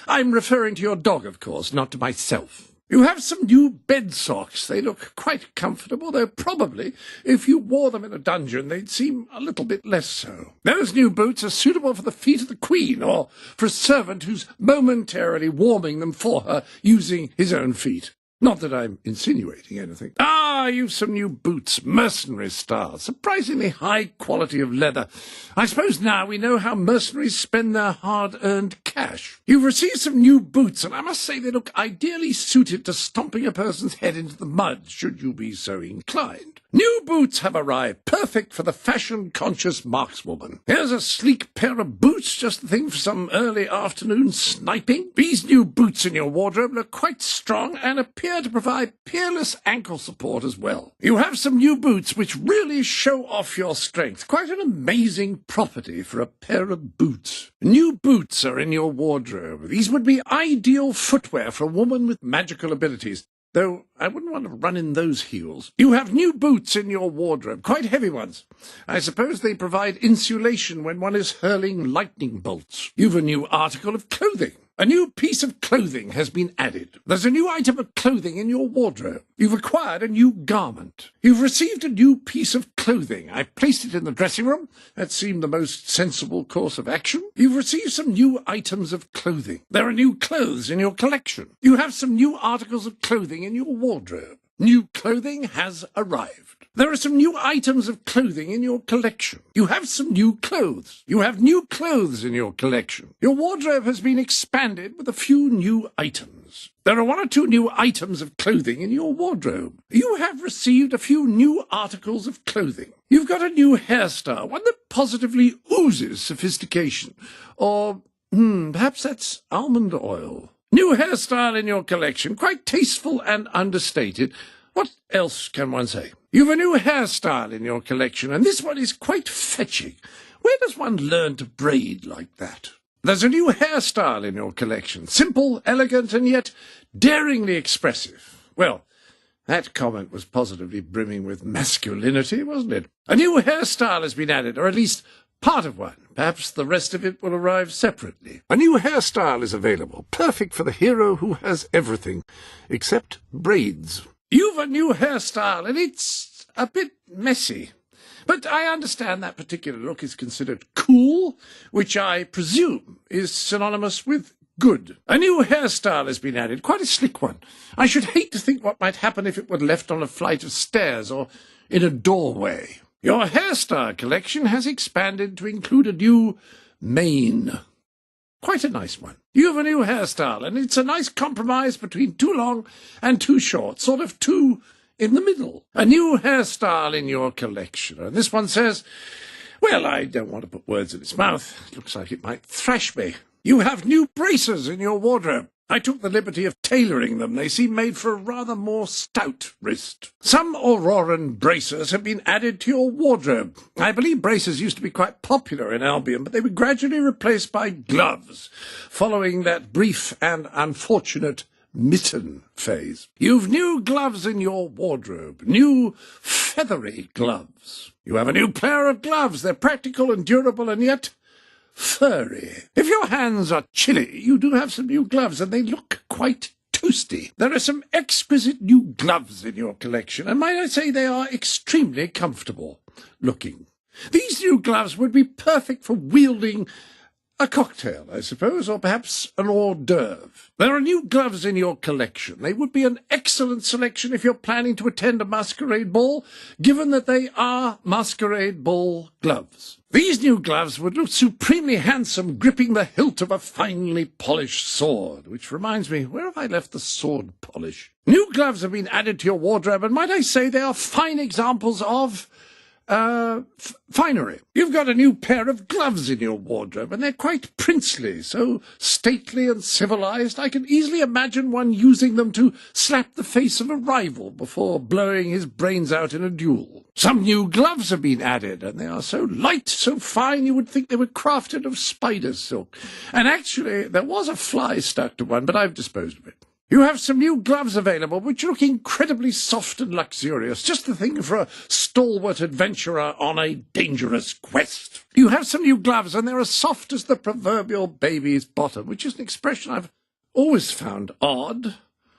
I'm referring to your dog, of course, not to myself. You have some new bed socks. They look quite comfortable, though probably, if you wore them in a dungeon, they'd seem a little bit less so. Those new boots are suitable for the feet of the Queen, or for a servant who's momentarily warming them for her using his own feet. Not that I'm insinuating anything. Ah, you've some new boots, mercenary style, surprisingly high quality of leather. I suppose now we know how mercenaries spend their hard-earned cash. You've received some new boots, and I must say they look ideally suited to stomping a person's head into the mud, should you be so inclined. New boots have arrived, perfect for the fashion-conscious markswoman. Here's a sleek pair of boots, just the thing for some early afternoon sniping. These new boots in your wardrobe look quite strong and appear to provide peerless ankle support as well. You have some new boots which really show off your strength. Quite an amazing property for a pair of boots. New boots are in your wardrobe. These would be ideal footwear for a woman with magical abilities. though I wouldn't want to run in those heels. You have new boots in your wardrobe, quite heavy ones. I suppose they provide insulation when one is hurling lightning bolts. You've a new article of clothing. A new piece of clothing has been added. There's a new item of clothing in your wardrobe. You've acquired a new garment. You've received a new piece of clothing. I've placed it in the dressing room. That seemed the most sensible course of action. You've received some new items of clothing. There are new clothes in your collection. You have some new articles of clothing in your wardrobe. New clothing has arrived. There are some new items of clothing in your collection. You have some new clothes. You have new clothes in your collection. Your wardrobe has been expanded with a few new items. There are one or two new items of clothing in your wardrobe. You have received a few new articles of clothing. You've got a new hairstyle, one that positively oozes sophistication. Or, perhaps that's almond oil. New hairstyle in your collection, quite tasteful and understated. What else can one say? You've a new hairstyle in your collection, and this one is quite fetching. Where does one learn to braid like that? There's a new hairstyle in your collection, simple, elegant, and yet daringly expressive. Well, that comment was positively brimming with masculinity, wasn't it? A new hairstyle has been added, or at least part of one. Perhaps the rest of it will arrive separately. A new hairstyle is available, perfect for the hero who has everything, except braids. You've a new hairstyle, and it's a bit messy. But I understand that particular look is considered cool, which I presume is synonymous with good. A new hairstyle has been added, quite a slick one. I should hate to think what might happen if it were left on a flight of stairs or in a doorway. Your hairstyle collection has expanded to include a new mane. Quite a nice one. You have a new hairstyle, and it's a nice compromise between too long and too short, sort of two in the middle. A new hairstyle in your collection. And this one says, well, I don't want to put words in its mouth. It looks like it might thrash me. You have new braces in your wardrobe. I took the liberty of tailoring them. They seem made for a rather more stout wrist. Some Auroran braces have been added to your wardrobe. I believe braces used to be quite popular in Albion, but they were gradually replaced by gloves, following that brief and unfortunate mitten phase. You've new gloves in your wardrobe, new feathery gloves. You have a new pair of gloves. They're practical and durable and yet furry. If your hands are chilly, you do have some new gloves, and they look quite toasty. There are some exquisite new gloves in your collection, and might I say they are extremely comfortable looking. These new gloves would be perfect for wielding a cocktail, I suppose, or perhaps an hors d'oeuvre. There are new gloves in your collection. They would be an excellent selection if you're planning to attend a masquerade ball, given that they are masquerade ball gloves. These new gloves would look supremely handsome gripping the hilt of a finely polished sword, which reminds me, where have I left the sword polish? New gloves have been added to your wardrobe, and might I say they are fine examples of finery. You've got a new pair of gloves in your wardrobe, and they're quite princely, so stately and civilized. I can easily imagine one using them to slap the face of a rival before blowing his brains out in a duel. Some new gloves have been added, and they are so light, so fine, you would think they were crafted of spider silk. And actually, there was a fly stuck to one, but I've disposed of it. You have some new gloves available, which look incredibly soft and luxurious, just the thing for a stalwart adventurer on a dangerous quest. You have some new gloves, and they're as soft as the proverbial baby's bottom, which is an expression I've always found odd.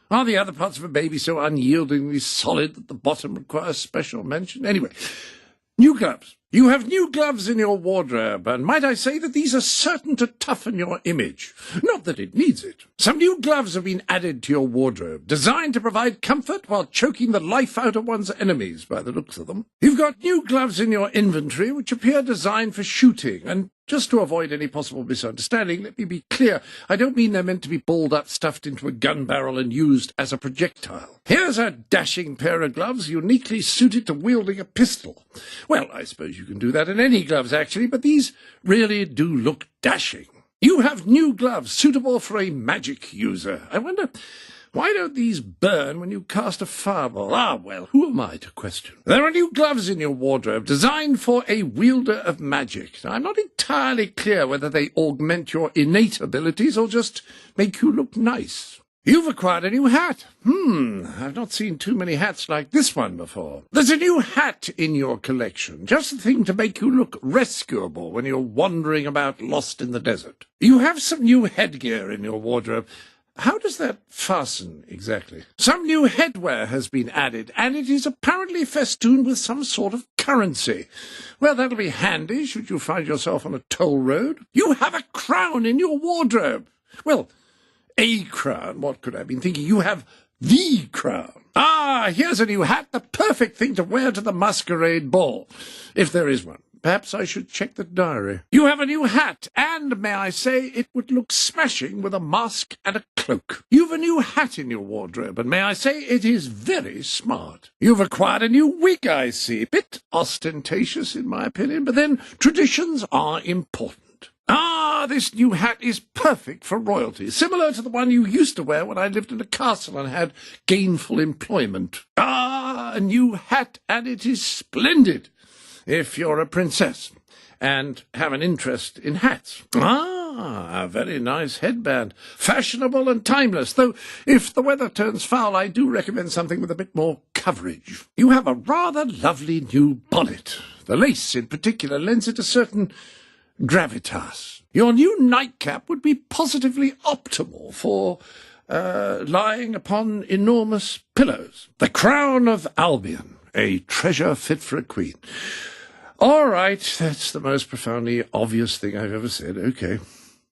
Are the other parts of a baby so unyieldingly solid that the bottom requires special mention? Anyway, new gloves. You have new gloves in your wardrobe, and might I say that these are certain to toughen your image. Not that it needs it. Some new gloves have been added to your wardrobe, designed to provide comfort while choking the life out of one's enemies, by the looks of them. You've got new gloves in your inventory, which appear designed for shooting, and just to avoid any possible misunderstanding, let me be clear. I don't mean they're meant to be balled up, stuffed into a gun barrel, and used as a projectile. Here's a dashing pair of gloves uniquely suited to wielding a pistol. Well, I suppose you can do that in any gloves, actually, but these really do look dashing. You have new gloves suitable for a magic user. I wonder, why don't these burn when you cast a fireball? Ah, well, who am I to question? There are new gloves in your wardrobe designed for a wielder of magic. Now, I'm not entirely clear whether they augment your innate abilities or just make you look nice. You've acquired a new hat. I've not seen too many hats like this one before. There's a new hat in your collection, just the thing to make you look rescuable when you're wandering about lost in the desert. You have some new headgear in your wardrobe. How does that fasten, exactly? Some new headwear has been added, and it is apparently festooned with some sort of currency. Well, that'll be handy should you find yourself on a toll road. You have a crown in your wardrobe. Well, a crown. What could I have been thinking? You have the crown. Ah, here's a new hat, the perfect thing to wear to the masquerade ball, if there is one. Perhaps I should check the diary. You have a new hat, and may I say it would look smashing with a mask and a cloak. You've a new hat in your wardrobe, and may I say it is very smart. You've acquired a new wig, I see. Bit ostentatious, in my opinion, but then traditions are important. Ah, this new hat is perfect for royalty, similar to the one you used to wear when I lived in a castle and had gainful employment. Ah, a new hat, and it is splendid if you're a princess and have an interest in hats. Ah, a very nice headband, fashionable and timeless, though if the weather turns foul, I do recommend something with a bit more coverage. You have a rather lovely new bonnet. The lace in particular lends it a certain gravitas. Your new nightcap would be positively optimal for lying upon enormous pillows. The crown of Albion, a treasure fit for a queen. All right, that's the most profoundly obvious thing I've ever said. Okay.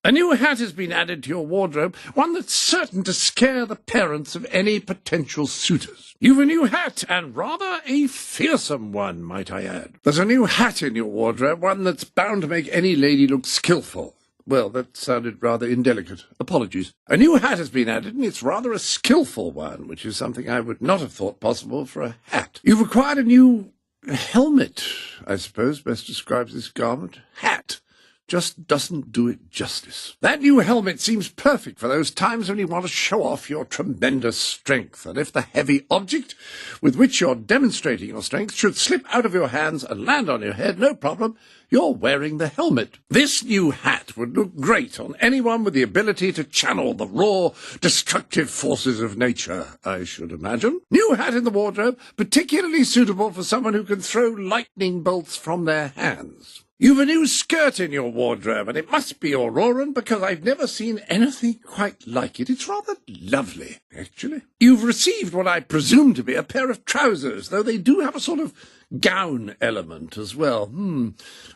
A new hat has been added to your wardrobe, one that's certain to scare the parents of any potential suitors. You've a new hat, and rather a fearsome one, might I add. There's a new hat in your wardrobe, one that's bound to make any lady look skillful. Well, that sounded rather indelicate. Apologies. A new hat has been added, and it's rather a skillful one, which is something I would not have thought possible for a hat. You've acquired a new helmet, I suppose best describes this garment. Hat just doesn't do it justice. That new helmet seems perfect for those times when you want to show off your tremendous strength, and if the heavy object with which you're demonstrating your strength should slip out of your hands and land on your head, no problem, you're wearing the helmet. This new hat would look great on anyone with the ability to channel the raw, destructive forces of nature, I should imagine. New hat in the wardrobe, particularly suitable for someone who can throw lightning bolts from their hands. You've a new skirt in your wardrobe, and it must be Auroran, because I've never seen anything quite like it. It's rather lovely, actually. You've received what I presume to be a pair of trousers, though they do have a sort of gown element as well.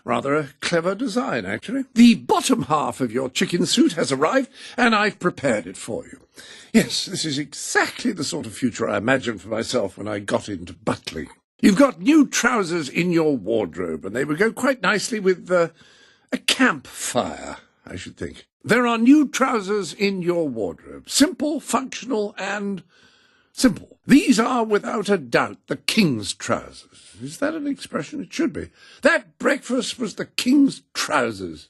Rather a clever design, actually. The bottom half of your chicken suit has arrived, and I've prepared it for you. Yes, this is exactly the sort of future I imagined for myself when I got into butling. You've got new trousers in your wardrobe, and they would go quite nicely with a campfire, I should think. There are new trousers in your wardrobe. Simple, functional, and simple. These are, without a doubt, the king's trousers. Is that an expression? It should be. That breakfast was the king's trousers.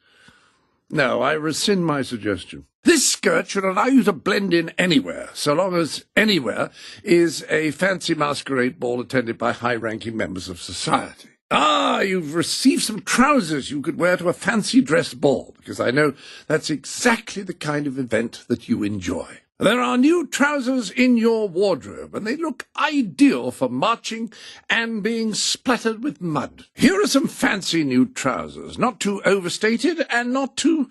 No, I rescind my suggestion. This skirt should allow you to blend in anywhere, so long as anywhere is a fancy masquerade ball attended by high-ranking members of society. Ah, you've received some trousers you could wear to a fancy dress ball, because I know that's exactly the kind of event that you enjoy. There are new trousers in your wardrobe, and they look ideal for marching and being splattered with mud. Here are some fancy new trousers, not too overstated and not too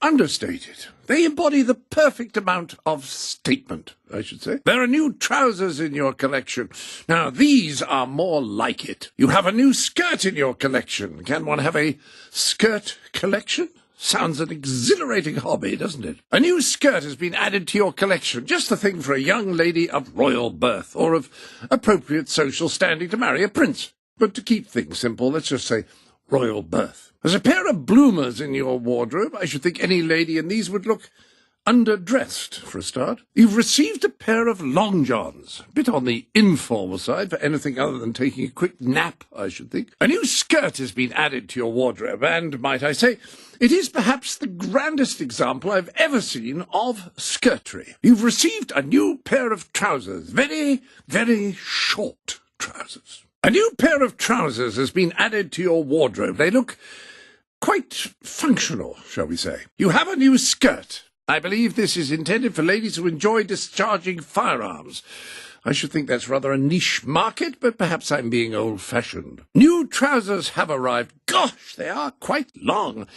understated. They embody the perfect amount of statement, I should say. There are new trousers in your collection. Now, these are more like it. You have a new skirt in your collection. Can one have a skirt collection? Sounds an exhilarating hobby, doesn't it? A new skirt has been added to your collection, just the thing for a young lady of royal birth, or of appropriate social standing to marry a prince. But to keep things simple, let's just say royal birth. There's a pair of bloomers in your wardrobe. I should think any lady in these would look underdressed, for a start. You've received a pair of long johns, a bit on the informal side for anything other than taking a quick nap, I should think. A new skirt has been added to your wardrobe, and, might I say, it is perhaps the grandest example I've ever seen of skirtry. You've received a new pair of trousers, very, very short trousers. A new pair of trousers has been added to your wardrobe. They look quite functional, shall we say. You have a new skirt. I believe this is intended for ladies who enjoy discharging firearms. I should think that's rather a niche market, but perhaps I'm being old-fashioned. New trousers have arrived. Gosh, they are quite long.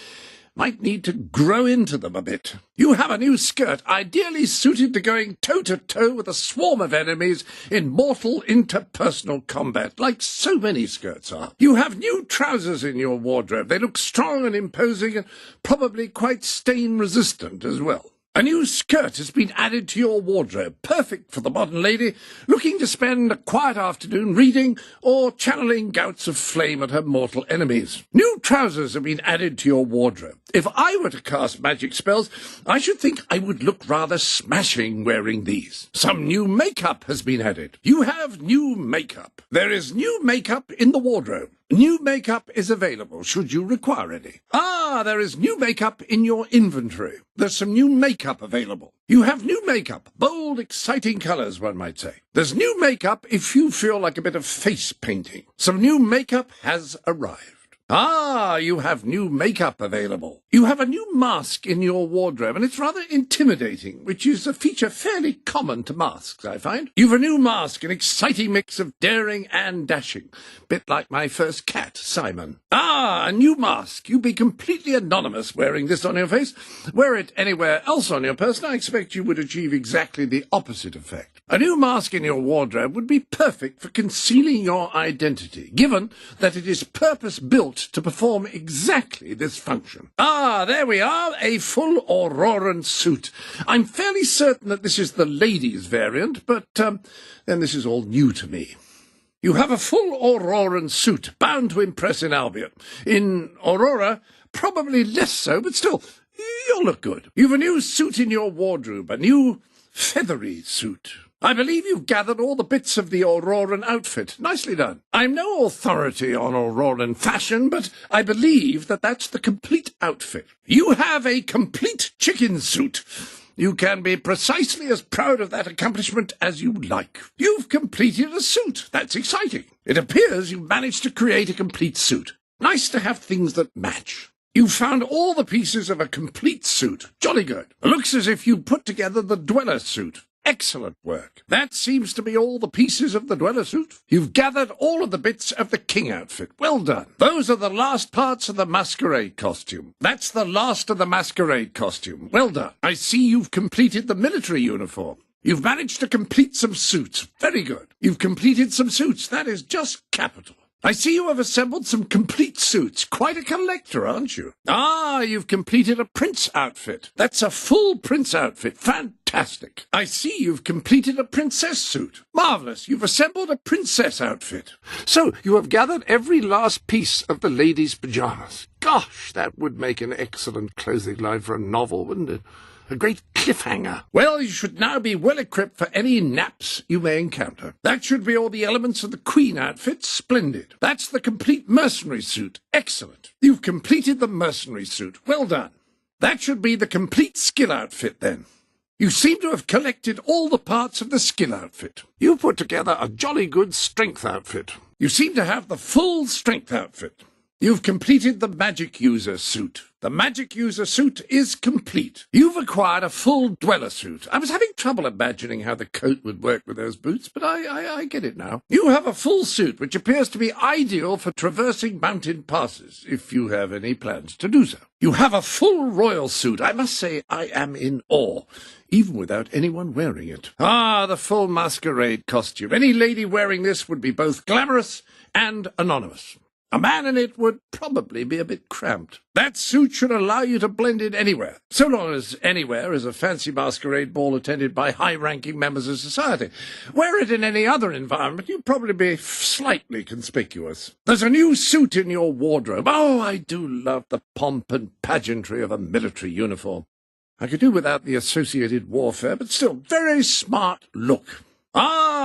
Might need to grow into them a bit. You have a new skirt, ideally suited to going toe-to-toe with a swarm of enemies in mortal interpersonal combat, like so many skirts are. You have new trousers in your wardrobe. They look strong and imposing and probably quite stain-resistant as well. A new skirt has been added to your wardrobe, perfect for the modern lady looking to spend a quiet afternoon reading or channeling gouts of flame at her mortal enemies. New trousers have been added to your wardrobe. If I were to cast magic spells, I should think I would look rather smashing wearing these. Some new makeup has been added. You have new makeup. There is new makeup in the wardrobe. New makeup is available, should you require any. There is new makeup in your inventory. There's some new makeup available. You have new makeup, bold, exciting colours, one might say. There's new makeup if you feel like a bit of face painting. Some new makeup has arrived. You have new makeup available. You have a new mask in your wardrobe, and it's rather intimidating, which is a feature fairly common to masks, I find. You've a new mask, an exciting mix of daring and dashing. Bit like my first cat, Simon. A new mask. You'd be completely anonymous wearing this on your face. Wear it anywhere else on your person, I expect you would achieve exactly the opposite effect. A new mask in your wardrobe would be perfect for concealing your identity, given that it is purpose-built to perform exactly this function. There we are, a full Auroran suit. I'm fairly certain that this is the ladies' variant, but then this is all new to me. You have a full Auroran suit, bound to impress in Albion. In Aurora, probably less so, but still, you'll look good. You've a new suit in your wardrobe, a new feathery suit. I believe you've gathered all the bits of the Auroran outfit. Nicely done. I'm no authority on Auroran fashion, but I believe that that's the complete outfit. You have a complete chicken suit. You can be precisely as proud of that accomplishment as you like. You've completed a suit. That's exciting. It appears you've managed to create a complete suit. Nice to have things that match. You've found all the pieces of a complete suit. Jolly good. It looks as if you put together the dweller suit. Excellent work. That seems to be all the pieces of the dweller suit. You've gathered all of the bits of the king outfit. Well done. Those are the last parts of the masquerade costume. That's the last of the masquerade costume. Well done. I see you've completed the military uniform. You've managed to complete some suits. Very good. You've completed some suits. That is just capital. I see you have assembled some complete suits. Quite a collector, aren't you? You've completed a prince outfit. That's a full prince outfit. Fantastic. I see you've completed a princess suit. Marvellous. You've assembled a princess outfit. So you have gathered every last piece of the lady's pyjamas. Gosh, that would make an excellent clothing line for a novel, wouldn't it? A great cliffhanger. Well, you should now be well equipped for any naps you may encounter. That should be all the elements of the queen outfit. Splendid. That's the complete mercenary suit. Excellent. You've completed the mercenary suit. Well done. That should be the complete skill outfit then. You seem to have collected all the parts of the skill outfit. You've put together a jolly good strength outfit. You seem to have the full strength outfit. You've completed the magic user suit. The magic user suit is complete. You've acquired a full dweller suit. I was having trouble imagining how the coat would work with those boots, but I get it now. You have a full suit, which appears to be ideal for traversing mountain passes, if you have any plans to do so. You have a full royal suit. I must say I am in awe, even without anyone wearing it. The full masquerade costume. Any lady wearing this would be both glamorous and anonymous. A man in it would probably be a bit cramped. That suit should allow you to blend in anywhere, so long as anywhere is a fancy masquerade ball attended by high-ranking members of society. Wear it in any other environment, you'd probably be slightly conspicuous. There's a new suit in your wardrobe. I do love the pomp and pageantry of a military uniform. I could do without the associated warfare, but still, very smart look.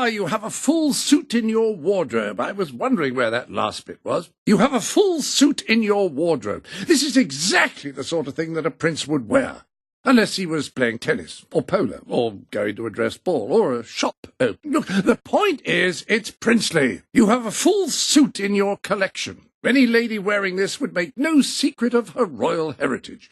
You have a full suit in your wardrobe. I was wondering where that last bit was. You have a full suit in your wardrobe. This is exactly the sort of thing that a prince would wear. Unless he was playing tennis, or polo, or going to a dress ball, or a shop open. Look, the point is, it's princely. You have a full suit in your collection. Any lady wearing this would make no secret of her royal heritage.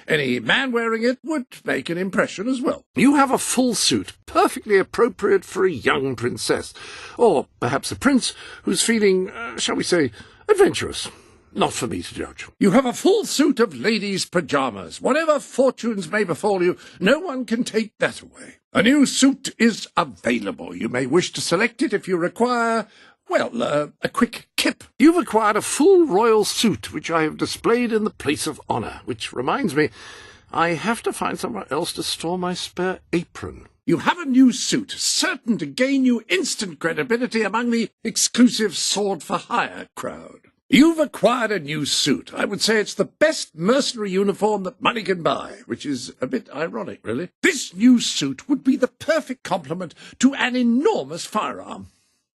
Any man wearing it would make an impression as well. You have a full suit, perfectly appropriate for a young princess, or perhaps a prince who's feeling, shall we say, adventurous. Not for me to judge. You have a full suit of ladies' pyjamas. Whatever fortunes may befall you, no one can take that away. A new suit is available. You may wish to select it if you require, well, a quick kip. You've acquired a full royal suit, which I have displayed in the place of honour, which reminds me, I have to find somewhere else to store my spare apron. You have a new suit, certain to gain you instant credibility among the exclusive sword-for-hire crowd. You've acquired a new suit. I would say it's the best mercenary uniform that money can buy, which is a bit ironic, really. This new suit would be the perfect complement to an enormous firearm.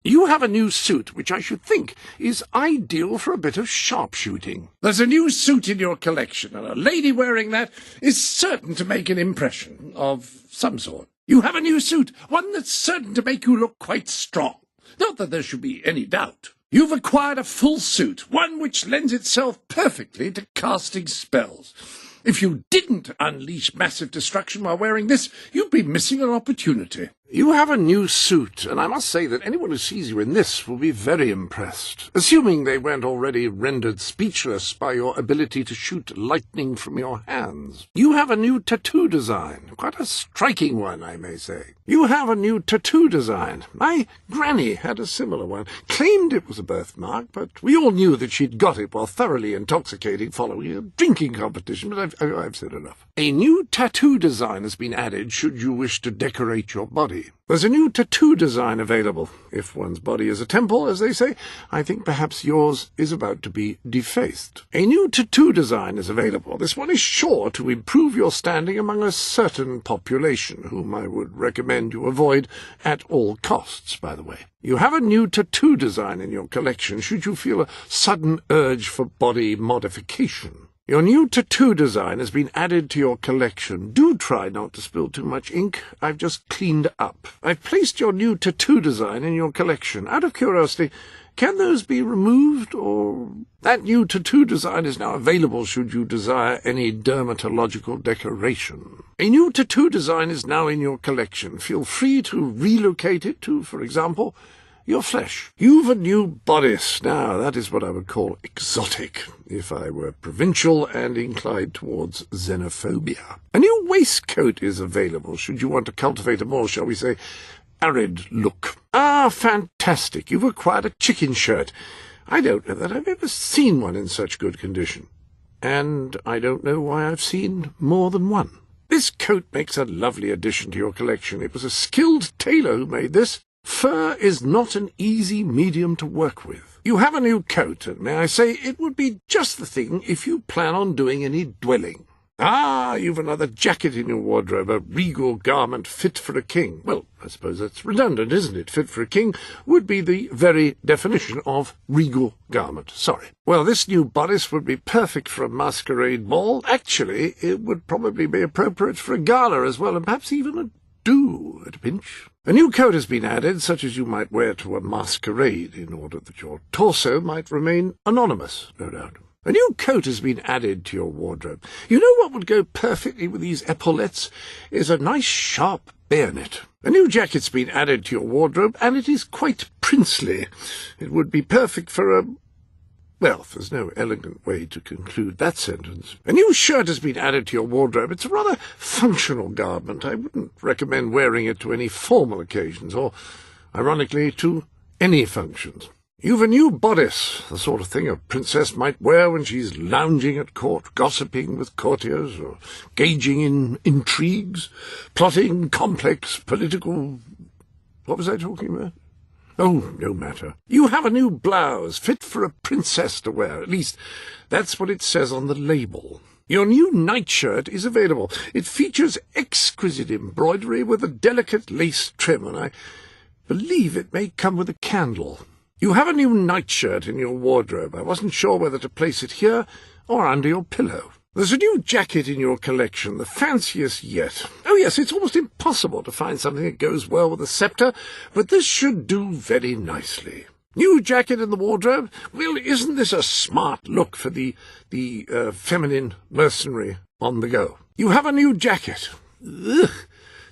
You have a new suit, which I should think is ideal for a bit of sharpshooting. There's a new suit in your collection, and a lady wearing that is certain to make an impression of some sort. You have a new suit, one that's certain to make you look quite strong. Not that there should be any doubt. You've acquired a full suit, one which lends itself perfectly to casting spells. If you didn't unleash massive destruction while wearing this, you'd be missing an opportunity. You have a new suit, and I must say that anyone who sees you in this will be very impressed, assuming they weren't already rendered speechless by your ability to shoot lightning from your hands. You have a new tattoo design, quite a striking one, I may say. You have a new tattoo design. My granny had a similar one, claimed it was a birthmark, but we all knew that she'd got it while thoroughly intoxicating following a drinking competition, but I've said enough. A new tattoo design has been added should you wish to decorate your body. There's a new tattoo design available. If one's body is a temple, as they say, I think perhaps yours is about to be defaced. A new tattoo design is available. This one is sure to improve your standing among a certain population, whom I would recommend you avoid at all costs, by the way. You have a new tattoo design in your collection should you feel a sudden urge for body modification. Your new tattoo design has been added to your collection. Do try not to spill too much ink. I've just cleaned up. I've placed your new tattoo design in your collection. Out of curiosity, can those be removed, or... That new tattoo design is now available should you desire any dermatological decoration. A new tattoo design is now in your collection. Feel free to relocate it to, for example, your flesh. You've a new bodice. Now, that is what I would call exotic, if I were provincial and inclined towards xenophobia. A new waistcoat is available, should you want to cultivate a more, shall we say, arid look. Ah, fantastic. You've acquired a chicken shirt. I don't know that I've ever seen one in such good condition. And I don't know why I've seen more than one. This coat makes a lovely addition to your collection. It was a skilled tailor who made this. Fur is not an easy medium to work with. You have a new coat, and may I say, it would be just the thing if you plan on doing any dwelling. Ah, you've another jacket in your wardrobe, a regal garment fit for a king. Well, I suppose that's redundant, isn't it? Fit for a king would be the very definition of regal garment. Sorry. Well, this new bodice would be perfect for a masquerade ball. Actually, it would probably be appropriate for a gala as well, and perhaps even a do at a pinch. A new coat has been added, such as you might wear to a masquerade, in order that your torso might remain anonymous, no doubt. A new coat has been added to your wardrobe. You know what would go perfectly with these epaulettes is a nice sharp bayonet. A new jacket's been added to your wardrobe, and it is quite princely. It would be perfect for a... Well, there's no elegant way to conclude that sentence. A new shirt has been added to your wardrobe. It's a rather functional garment. I wouldn't recommend wearing it to any formal occasions, or, ironically, to any functions. You've a new bodice, the sort of thing a princess might wear when she's lounging at court, gossiping with courtiers, or gauging in intrigues, plotting complex political... What was I talking about? Oh, no matter. You have a new blouse, fit for a princess to wear. At least, that's what it says on the label. Your new nightshirt is available. It features exquisite embroidery with a delicate lace trim, and I believe it may come with a candle. You have a new nightshirt in your wardrobe. I wasn't sure whether to place it here or under your pillow. There's a new jacket in your collection, the fanciest yet. Oh yes, it's almost impossible to find something that goes well with a sceptre, but this should do very nicely. New jacket in the wardrobe? Well, isn't this a smart look for the feminine mercenary on the go? You have a new jacket. Ugh,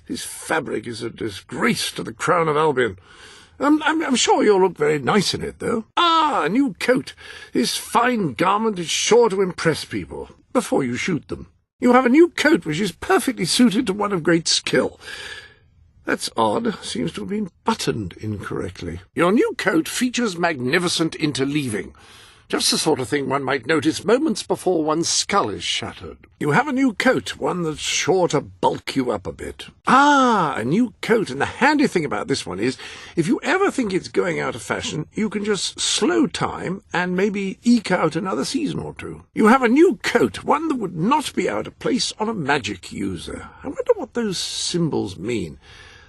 this fabric is a disgrace to the crown of Albion. I'm sure you'll look very nice in it, though. Ah, a new coat. This fine garment is sure to impress people, before you shoot them. You have a new coat which is perfectly suited to one of great skill. That's odd. Seems to have been buttoned incorrectly. Your new coat features magnificent interleaving. Just the sort of thing one might notice moments before one's skull is shattered. You have a new coat, one that's sure to bulk you up a bit. Ah, a new coat, and the handy thing about this one is, if you ever think it's going out of fashion, you can just slow time and maybe eke out another season or two. You have a new coat, one that would not be out of place on a magic user. I wonder what those symbols mean.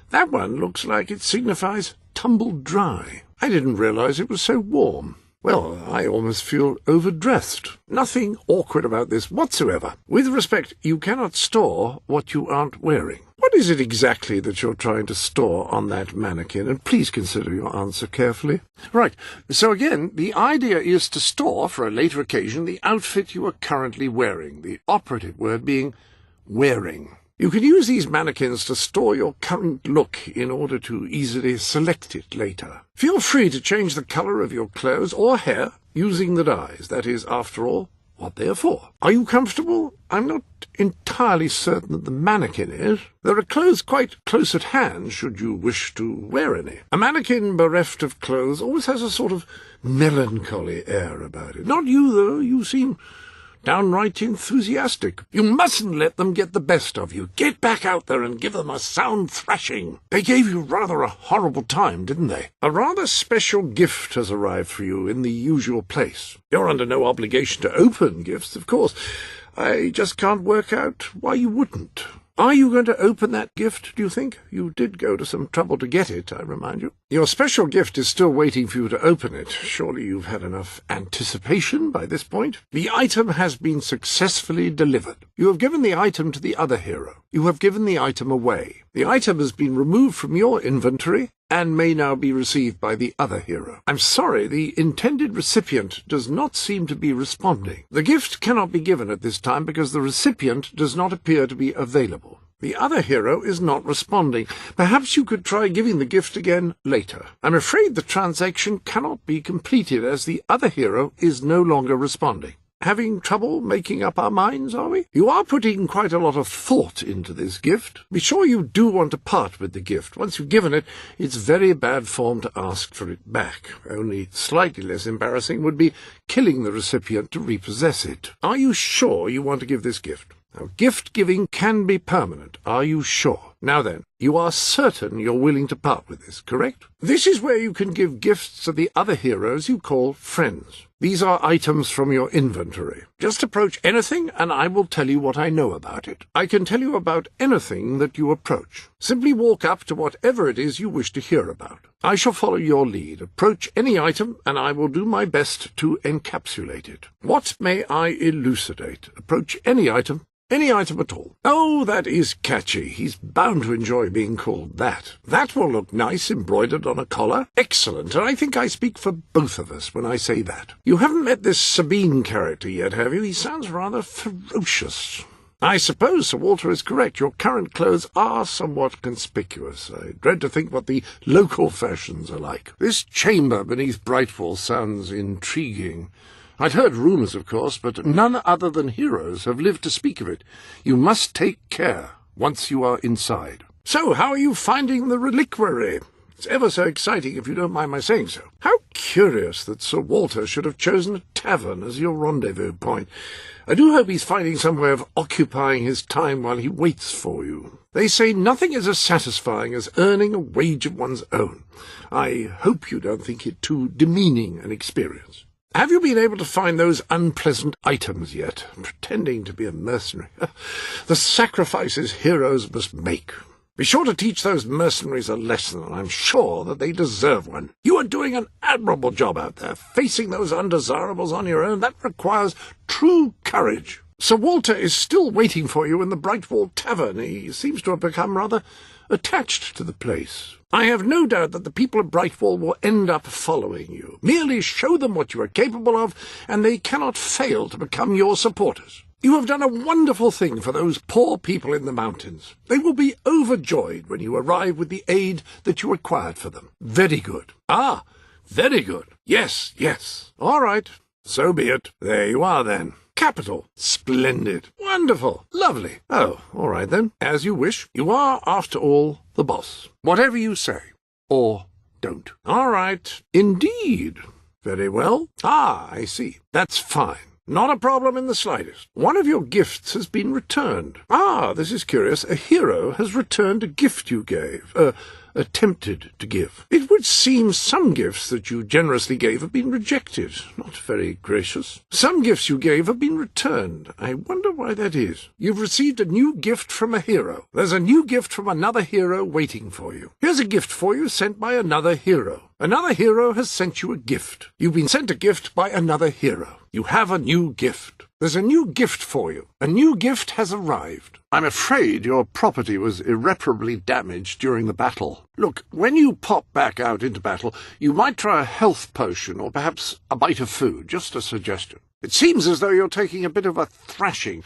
That one looks like it signifies tumbled dry. I didn't realize it was so warm. Well, I almost feel overdressed. Nothing awkward about this whatsoever. With respect, you cannot store what you aren't wearing. What is it exactly that you're trying to store on that mannequin? And please consider your answer carefully. Right, so again, the idea is to store, for a later occasion, the outfit you are currently wearing, the operative word being wearing. You can use these mannequins to store your current look in order to easily select it later. Feel free to change the colour of your clothes or hair using the dyes. That is, after all, what they are for. Are you comfortable? I'm not entirely certain that the mannequin is. There are clothes quite close at hand, should you wish to wear any. A mannequin bereft of clothes always has a sort of melancholy air about it. Not you, though. You seem downright enthusiastic. You mustn't let them get the best of you. Get back out there and give them a sound thrashing. They gave you rather a horrible time, didn't they? A rather special gift has arrived for you in the usual place. You're under no obligation to open gifts, of course. I just can't work out why you wouldn't. Are you going to open that gift, do you think? You did go to some trouble to get it, I remind you. Your special gift is still waiting for you to open it. Surely you've had enough anticipation by this point. The item has been successfully delivered. You have given the item to the other hero. You have given the item away. The item has been removed from your inventory and may now be received by the other hero. I'm sorry, the intended recipient does not seem to be responding. The gift cannot be given at this time because the recipient does not appear to be available. The other hero is not responding. Perhaps you could try giving the gift again later. I'm afraid the transaction cannot be completed as the other hero is no longer responding. Having trouble making up our minds, are we? You are putting quite a lot of thought into this gift. Be sure you do want to part with the gift. Once you've given it, it's very bad form to ask for it back. Only slightly less embarrassing would be killing the recipient to repossess it. Are you sure you want to give this gift? Now, gift-giving can be permanent. Are you sure? Now then, you are certain you're willing to part with this, correct? This is where you can give gifts to the other heroes you call friends. These are items from your inventory. Just approach anything and I will tell you what I know about it. I can tell you about anything that you approach. Simply walk up to whatever it is you wish to hear about. I shall follow your lead. Approach any item and I will do my best to encapsulate it. What may I elucidate? Approach any item. Any item at all. Oh, that is catchy. He's bound to enjoy being called that. That will look nice embroidered on a collar. Excellent, and I think I speak for both of us when I say that. You haven't met this Sabine character yet, have you? He sounds rather ferocious. I suppose Sir Walter is correct. Your current clothes are somewhat conspicuous. I dread to think what the local fashions are like. This chamber beneath Brightwall sounds intriguing. I'd heard rumours, of course, but none other than heroes have lived to speak of it. You must take care once you are inside. So, how are you finding the reliquary? It's ever so exciting, if you don't mind my saying so. How curious that Sir Walter should have chosen a tavern as your rendezvous point. I do hope he's finding some way of occupying his time while he waits for you. They say nothing is as satisfying as earning a wage of one's own. I hope you don't think it too demeaning an experience. Have you been able to find those unpleasant items yet? Pretending to be a mercenary. The sacrifices heroes must make. Be sure to teach those mercenaries a lesson, and I'm sure that they deserve one. You are doing an admirable job out there. Facing those undesirables on your own, that requires true courage. Sir Walter is still waiting for you in the Brightwall Tavern. He seems to have become rather attached to the place. I have no doubt that the people of Brightwall will end up following you. Merely show them what you are capable of, and they cannot fail to become your supporters. You have done a wonderful thing for those poor people in the mountains. They will be overjoyed when you arrive with the aid that you required for them. Very good. Ah, very good. Yes, yes. All right. So be it. There you are, then. Capital. Splendid. Wonderful. Lovely. Oh, all right, then. As you wish. You are, after all, the boss. Whatever you say. Or don't. All right. Indeed. Very well. Ah, I see. That's fine. Not a problem in the slightest. One of your gifts has been returned. Ah, this is curious. A hero has returned a gift you gave. Attempted to give. It would seem some gifts that you generously gave have been rejected. Not very gracious. Some gifts you gave have been returned. I wonder why that is. You've received a new gift from a hero. There's a new gift from another hero waiting for you. Here's a gift for you sent by another hero. Another hero has sent you a gift. You've been sent a gift by another hero. You have a new gift. There's a new gift for you. A new gift has arrived. I'm afraid your property was irreparably damaged during the battle. Look, when you pop back out into battle, you might try a health potion or perhaps a bite of food. Just a suggestion. It seems as though you're taking a bit of a thrashing.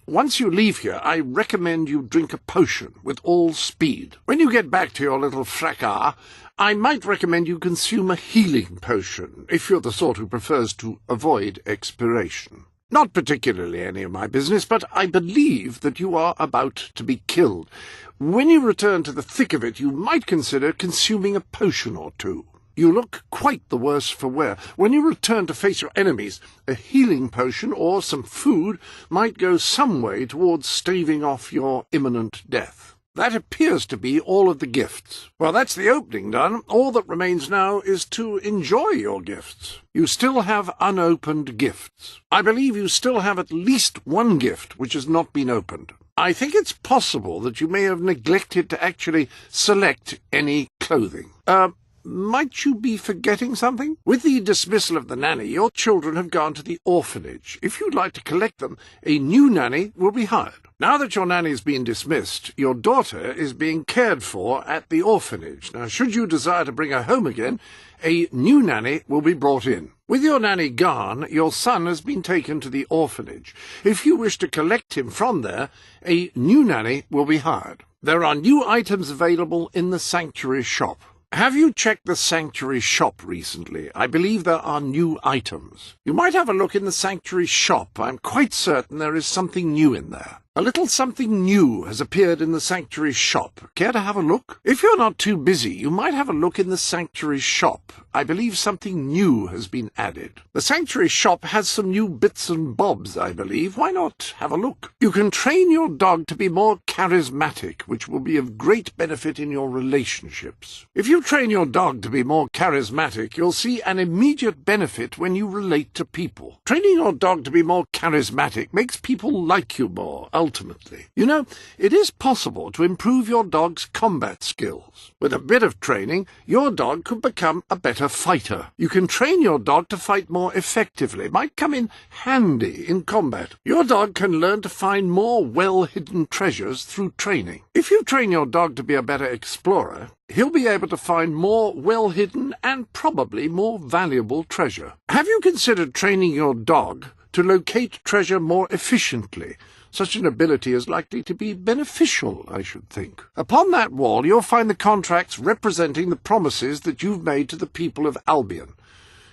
Once you leave here, I recommend you drink a potion with all speed. When you get back to your little fracas, I might recommend you consume a healing potion, if you're the sort who prefers to avoid expiration. Not particularly any of my business, but I believe that you are about to be killed. When you return to the thick of it, you might consider consuming a potion or two. You look quite the worse for wear. When you return to face your enemies, a healing potion or some food might go some way towards staving off your imminent death. That appears to be all of the gifts. Well, that's the opening done. All that remains now is to enjoy your gifts. You still have unopened gifts. I believe you still have at least one gift which has not been opened. I think it's possible that you may have neglected to actually select any clothing. Might you be forgetting something? With the dismissal of the nanny, your children have gone to the orphanage. If you'd like to collect them, a new nanny will be hired. Now that your nanny's been dismissed, your daughter is being cared for at the orphanage. Now, should you desire to bring her home again, a new nanny will be brought in. With your nanny gone, your son has been taken to the orphanage. If you wish to collect him from there, a new nanny will be hired. There are new items available in the sanctuary shop. Have you checked the sanctuary shop recently? I believe there are new items. You might have a look in the sanctuary shop. I'm quite certain there is something new in there. A little something new has appeared in the sanctuary shop. Care to have a look? If you're not too busy, you might have a look in the sanctuary shop. I believe something new has been added. The sanctuary shop has some new bits and bobs, I believe. Why not have a look? You can train your dog to be more charismatic, which will be of great benefit in your relationships. If you train your dog to be more charismatic, you'll see an immediate benefit when you relate to people. Training your dog to be more charismatic makes people like you more, ultimately. You know, it is possible to improve your dog's combat skills. With a bit of training, your dog could become a better fighter. You can train your dog to fight more effectively. It might come in handy in combat. Your dog can learn to find more well-hidden treasures through training. If you train your dog to be a better explorer, he'll be able to find more well-hidden and probably more valuable treasure. Have you considered training your dog to locate treasure more efficiently? Such an ability is likely to be beneficial, I should think. Upon that wall you'll find the contracts representing the promises that you've made to the people of Albion.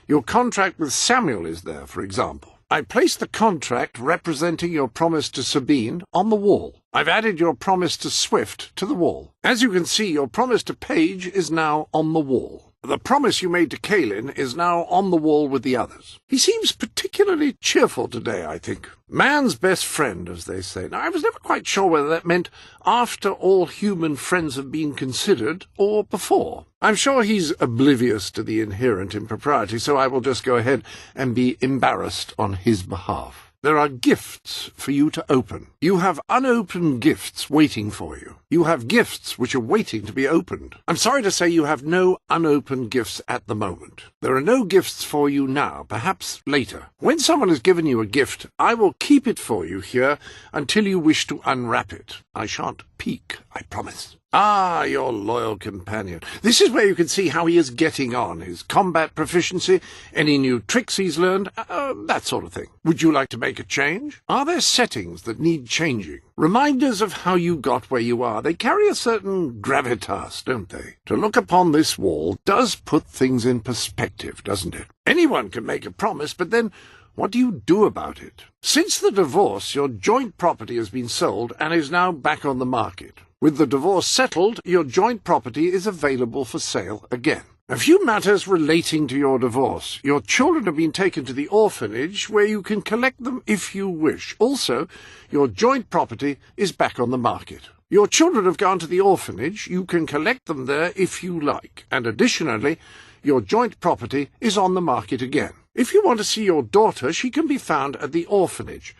Your contract with Samuel is there, for example. I placed the contract representing your promise to Sabine on the wall. I've added your promise to Swift to the wall. As you can see, your promise to Paige is now on the wall. The promise you made to Kaelin is now on the wall with the others. He seems particularly cheerful today, I think. Man's best friend, as they say. Now, I was never quite sure whether that meant after all human friends have been considered, or before. I'm sure he's oblivious to the inherent impropriety, so I will just go ahead and be embarrassed on his behalf. There are gifts for you to open. You have unopened gifts waiting for you. You have gifts which are waiting to be opened. I'm sorry to say you have no unopened gifts at the moment. There are no gifts for you now, perhaps later. When someone has given you a gift, I will keep it for you here until you wish to unwrap it. I shan't peek, I promise. Ah, your loyal companion. This is where you can see how he is getting on, his combat proficiency, any new tricks he's learned, that sort of thing. Would you like to make a change? Are there settings that need changing? Reminders of how you got where you are. They carry a certain gravitas, don't they? To look upon this wall does put things in perspective, doesn't it? Anyone can make a promise, but then what do you do about it? Since the divorce, your joint property has been sold and is now back on the market. With the divorce settled, your joint property is available for sale again. A few matters relating to your divorce. Your children have been taken to the orphanage, where you can collect them if you wish. Also, your joint property is back on the market. Your children have gone to the orphanage. You can collect them there if you like. And additionally, your joint property is on the market again. If you want to see your daughter, she can be found at the orphanage.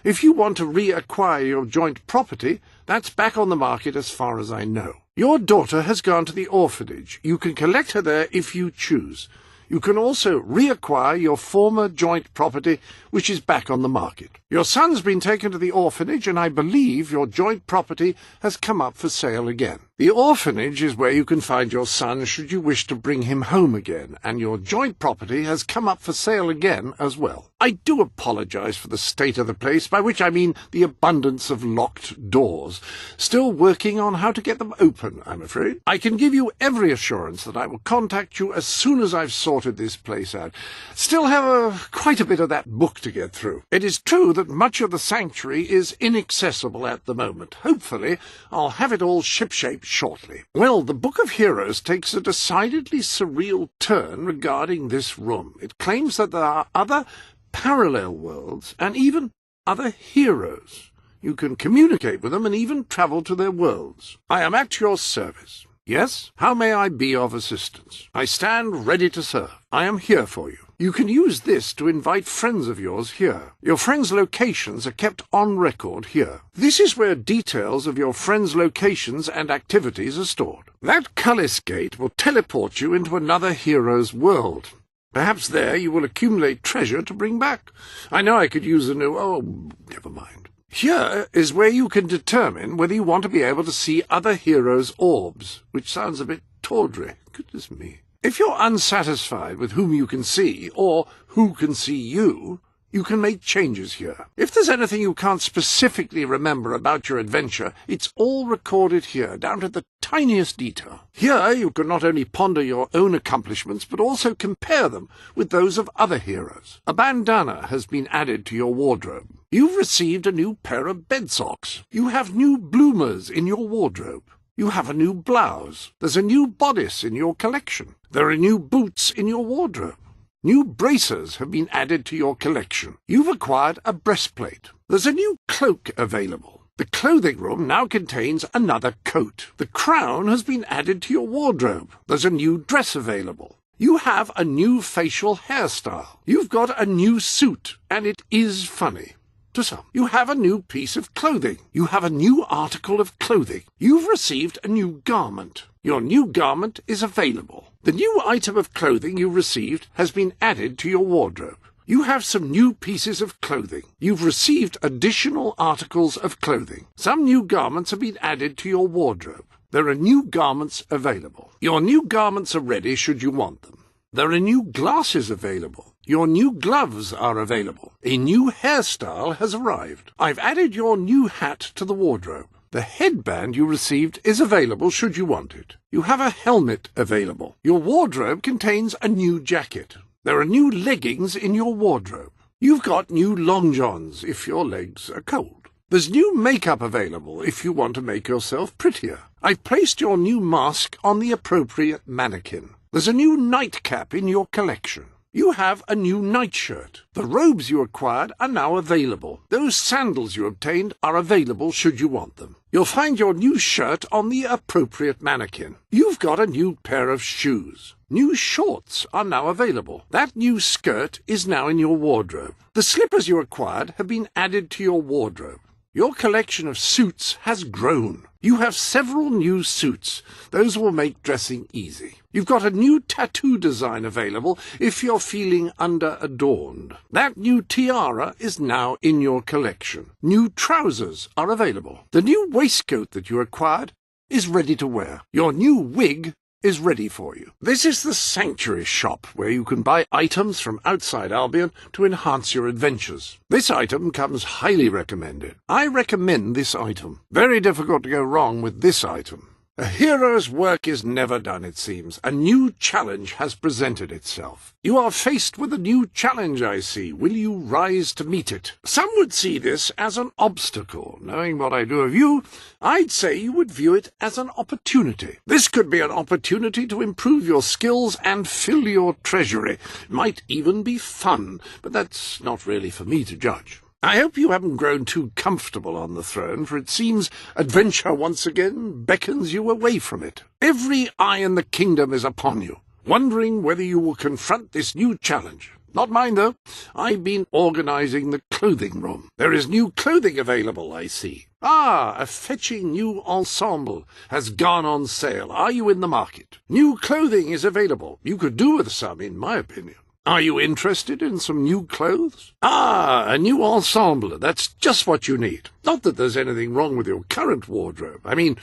If you want to reacquire your joint property, that's back on the market as far as I know. Your daughter has gone to the orphanage. You can collect her there if you choose. You can also reacquire your former joint property, which is back on the market. Your son's been taken to the orphanage, and I believe your joint property has come up for sale again. The orphanage is where you can find your son should you wish to bring him home again, and your joint property has come up for sale again as well. I do apologize for the state of the place, by which I mean the abundance of locked doors. Still working on how to get them open, I'm afraid. I can give you every assurance that I will contact you as soon as I've sorted this place out. Still have quite a bit of that book to get through. It is true that much of the sanctuary is inaccessible at the moment. Hopefully, I'll have it all shipshape shortly. Well, the Book of Heroes takes a decidedly surreal turn regarding this room. It claims that there are other parallel worlds and even other heroes. You can communicate with them and even travel to their worlds. I am at your service. Yes? How may I be of assistance? I stand ready to serve. I am here for you. You can use this to invite friends of yours here. Your friends' locations are kept on record here. This is where details of your friends' locations and activities are stored. That Cleese gate will teleport you into another hero's world. Perhaps there you will accumulate treasure to bring back. I know I could use a new... Oh, never mind. Here is where you can determine whether you want to be able to see other heroes' orbs, which sounds a bit tawdry. Goodness me. If you're unsatisfied with whom you can see, or who can see you, you can make changes here. If there's anything you can't specifically remember about your adventure, it's all recorded here, down to the tiniest detail. Here you can not only ponder your own accomplishments, but also compare them with those of other heroes. A bandana has been added to your wardrobe. You've received a new pair of bed socks. You have new bloomers in your wardrobe. You have a new blouse. There's a new bodice in your collection. There are new boots in your wardrobe. New bracers have been added to your collection. You've acquired a breastplate. There's a new cloak available. The clothing room now contains another coat. The crown has been added to your wardrobe. There's a new dress available. You have a new facial hairstyle. You've got a new suit, and it is funny. To some. You have a new piece of clothing. You have a new article of clothing. You've received a new garment. Your new garment is available. The new item of clothing you received has been added to your wardrobe. You have some new pieces of clothing. You've received additional articles of clothing. Some new garments have been added to your wardrobe. There are new garments available. Your new garments are ready should you want them. There are new glasses available. Your new gloves are available. A new hairstyle has arrived. I've added your new hat to the wardrobe. The headband you received is available should you want it. You have a helmet available. Your wardrobe contains a new jacket. There are new leggings in your wardrobe. You've got new long johns if your legs are cold. There's new makeup available if you want to make yourself prettier. I've placed your new mask on the appropriate mannequin. There's a new nightcap in your collection. You have a new nightshirt. The robes you acquired are now available. Those sandals you obtained are available should you want them. You'll find your new shirt on the appropriate mannequin. You've got a new pair of shoes. New shorts are now available. That new skirt is now in your wardrobe. The slippers you acquired have been added to your wardrobe. Your collection of suits has grown. You have several new suits. Those will make dressing easy. You've got a new tattoo design available if you're feeling under-adorned. That new tiara is now in your collection. New trousers are available. The new waistcoat that you acquired is ready to wear. Your new wig is ready for you. This is the Sanctuary shop, where you can buy items from outside Albion to enhance your adventures. This item comes highly recommended. I recommend this item. Very difficult to go wrong with this item. A hero's work is never done, it seems. A new challenge has presented itself. You are faced with a new challenge, I see. Will you rise to meet it? Some would see this as an obstacle. Knowing what I do of you, I'd say you would view it as an opportunity. This could be an opportunity to improve your skills and fill your treasury. It might even be fun, but that's not really for me to judge. I hope you haven't grown too comfortable on the throne, for it seems adventure once again beckons you away from it. Every eye in the kingdom is upon you, wondering whether you will confront this new challenge. Not mine, though. I've been organizing the clothing room. There is new clothing available, I see. A fetching new ensemble has gone on sale. Are you in the market? New clothing is available. You could do with some, in my opinion. Are you interested in some new clothes? A new ensemble. That's just what you need. Not that there's anything wrong with your current wardrobe. I mean,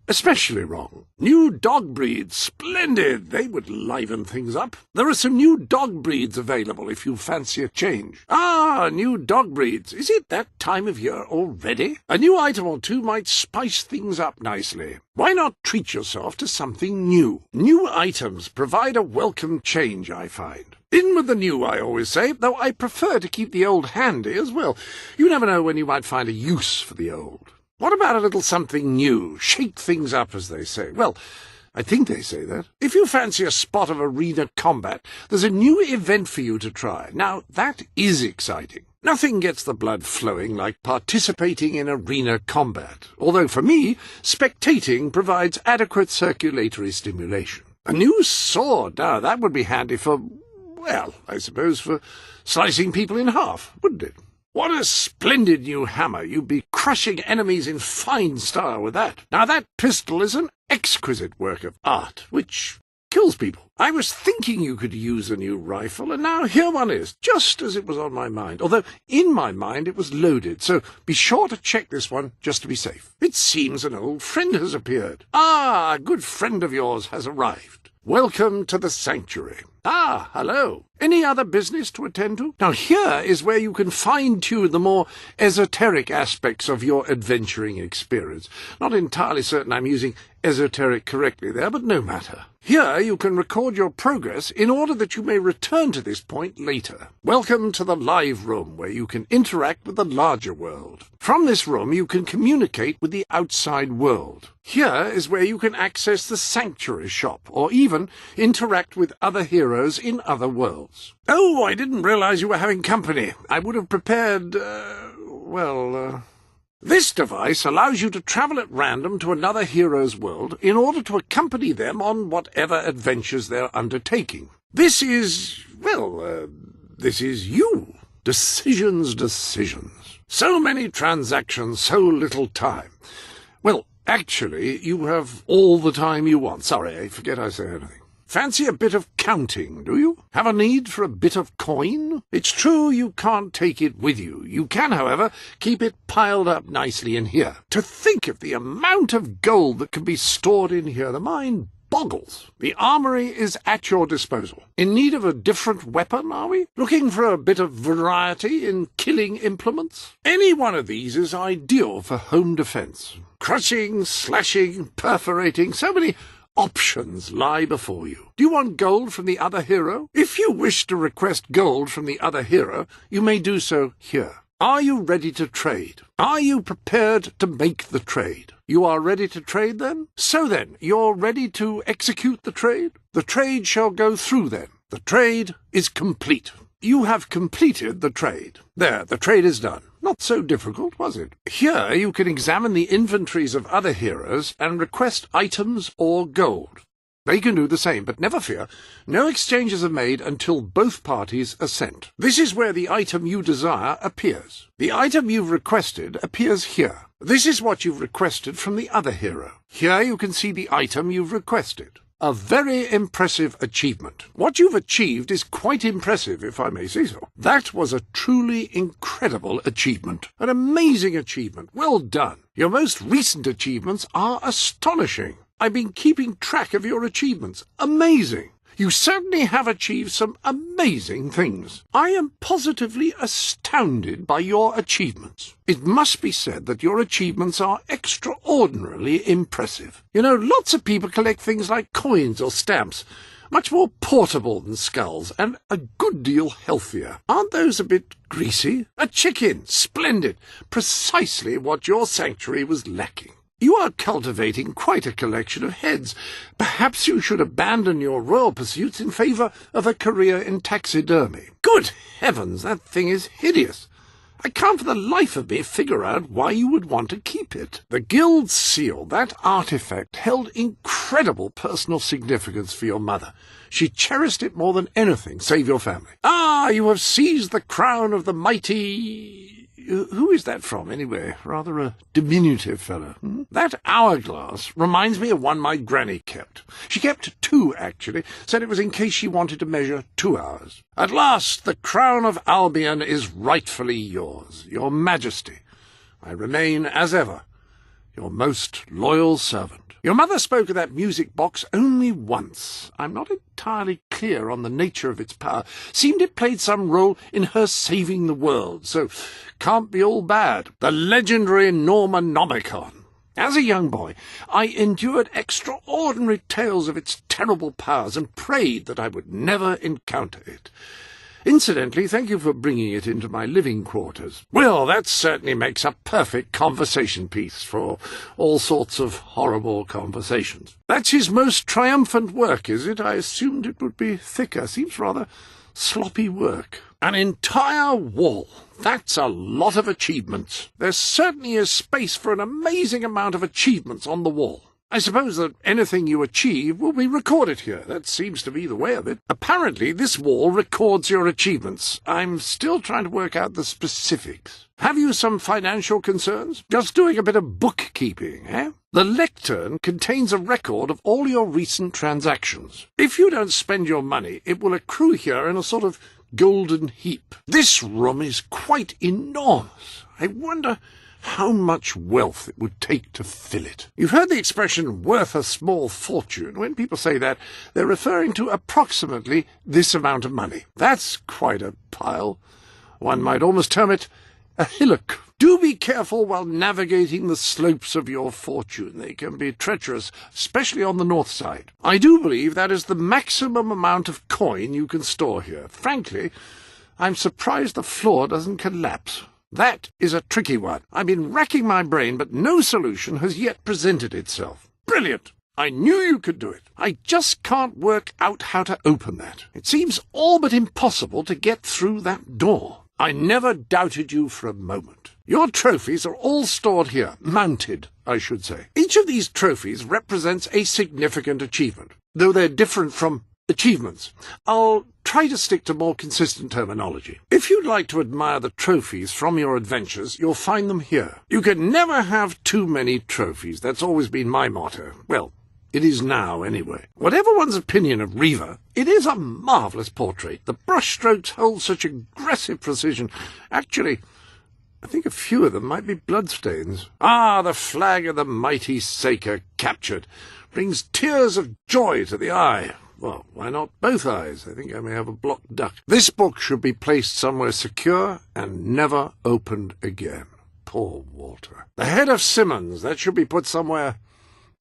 especially wrong. New dog breeds. Splendid. They would liven things up. There are some new dog breeds available if you fancy a change. New dog breeds. Is it that time of year already? A new item or two might spice things up nicely. Why not treat yourself to something new? New items provide a welcome change, I find. In with the new, I always say, though I prefer to keep the old handy as well. You never know when you might find a use for the old. What about a little something new? Shake things up, as they say. Well, I think they say that. If you fancy a spot of arena combat, there's a new event for you to try. Now, that is exciting. Nothing gets the blood flowing like participating in arena combat, although for me, spectating provides adequate circulatory stimulation. A new sword, now that would be handy for, well, I suppose for slicing people in half, wouldn't it? What a splendid new hammer! You'd be crushing enemies in fine style with that. Now that pistol is an exquisite work of art, which kills people. I was thinking you could use a new rifle, and now here one is, just as it was on my mind, although in my mind it was loaded, so be sure to check this one just to be safe. It seems an old friend has appeared. A good friend of yours has arrived. Welcome to the Sanctuary. Hello. Any other business to attend to? Now here is where you can fine-tune the more esoteric aspects of your adventuring experience. Not entirely certain I'm using esoteric correctly there, but no matter. Here you can record your progress in order that you may return to this point later. Welcome to the live room, where you can interact with the larger world. From this room you can communicate with the outside world. Here is where you can access the Sanctuary shop, or even interact with other heroes in other worlds. Oh, I didn't realize you were having company. I would have prepared, This device allows you to travel at random to another hero's world in order to accompany them on whatever adventures they're undertaking. This is you. Decisions. So many transactions, so little time. Well, actually, you have all the time you want. Sorry, I forget I say anything. Fancy a bit of counting, do you? Have a need for a bit of coin? It's true you can't take it with you. You can, however, keep it piled up nicely in here. To think of the amount of gold that can be stored in here, the mind boggles. The armory is at your disposal. In need of a different weapon, are we? Looking for a bit of variety in killing implements? Any one of these is ideal for home defense. Crushing, slashing, perforating, so many options lie before you. Do you want gold from the other hero? If you wish to request gold from the other hero, you may do so here. Are you ready to trade? Are you prepared to make the trade? You are ready to trade, then? So then, you're ready to execute the trade? The trade shall go through, then. The trade is complete. You have completed the trade. There, the trade is done. Not so difficult, was it? Here you can examine the inventories of other heroes and request items or gold. They can do the same, but never fear, no exchanges are made until both parties assent. This is where the item you desire appears. The item you've requested appears here. This is what you've requested from the other hero. Here you can see the item you've requested. A very impressive achievement. What you've achieved is quite impressive, if I may say so. That was a truly incredible achievement. An amazing achievement. Well done. Your most recent achievements are astonishing. I've been keeping track of your achievements. Amazing. You certainly have achieved some amazing things. I am positively astounded by your achievements. It must be said that your achievements are extraordinarily impressive. You know, lots of people collect things like coins or stamps, much more portable than skulls, and a good deal healthier. Aren't those a bit greasy? A chicken! Splendid! Precisely what your sanctuary was lacking. You are cultivating quite a collection of heads. Perhaps you should abandon your royal pursuits in favour of a career in taxidermy. Good heavens, that thing is hideous. I can't for the life of me figure out why you would want to keep it. The Guild Seal, that artifact, held incredible personal significance for your mother. She cherished it more than anything, save your family. Ah, you have seized the crown of the mighty... Who is that from, anyway? Rather a diminutive fellow. That hourglass reminds me of one my granny kept. She kept two, actually. Said it was in case she wanted to measure 2 hours. At last, the crown of Albion is rightfully yours, your majesty. I remain, as ever, your most loyal servant. Your mother spoke of that music box only once. I'm not entirely clear on the nature of its power. Seemed it played some role in her saving the world, so can't be all bad. The legendary Normonomicon. As a young boy, I endured extraordinary tales of its terrible powers and prayed that I would never encounter it. Incidentally, thank you for bringing it into my living quarters. Well, that certainly makes a perfect conversation piece for all sorts of horrible conversations. That's his most triumphant work, is it? I assumed it would be thicker. Seems rather sloppy work. An entire wall. That's a lot of achievements. There certainly is space for an amazing amount of achievements on the wall. I suppose that anything you achieve will be recorded here. That seems to be the way of it. Apparently, this wall records your achievements. I'm still trying to work out the specifics. Have you some financial concerns? Just doing a bit of bookkeeping, eh? The lectern contains a record of all your recent transactions. If you don't spend your money, it will accrue here in a sort of golden heap. This room is quite enormous. I wonder how much wealth it would take to fill it. You've heard the expression worth a small fortune. When people say that, they're referring to approximately this amount of money. That's quite a pile. One might almost term it a hillock. Do be careful while navigating the slopes of your fortune. They can be treacherous, especially on the north side. I do believe that is the maximum amount of coin you can store here. Frankly, I'm surprised the floor doesn't collapse. That is a tricky one. I've been racking my brain, but no solution has yet presented itself. Brilliant! I knew you could do it. I just can't work out how to open that. It seems all but impossible to get through that door. I never doubted you for a moment. Your trophies are all stored here, mounted, I should say. Each of these trophies represents a significant achievement, though they're different from achievements. I'll try to stick to more consistent terminology. If you'd like to admire the trophies from your adventures, you'll find them here. You can never have too many trophies. That's always been my motto. Well, it is now, anyway. Whatever one's opinion of Reva, it is a marvellous portrait. The brushstrokes hold such aggressive precision. Actually, I think a few of them might be bloodstains. Ah, the flag of the mighty Saker captured brings tears of joy to the eye. Well, why not both eyes? I think I may have a blocked duct. This book should be placed somewhere secure and never opened again. Poor Walter. The head of Simmons, that should be put somewhere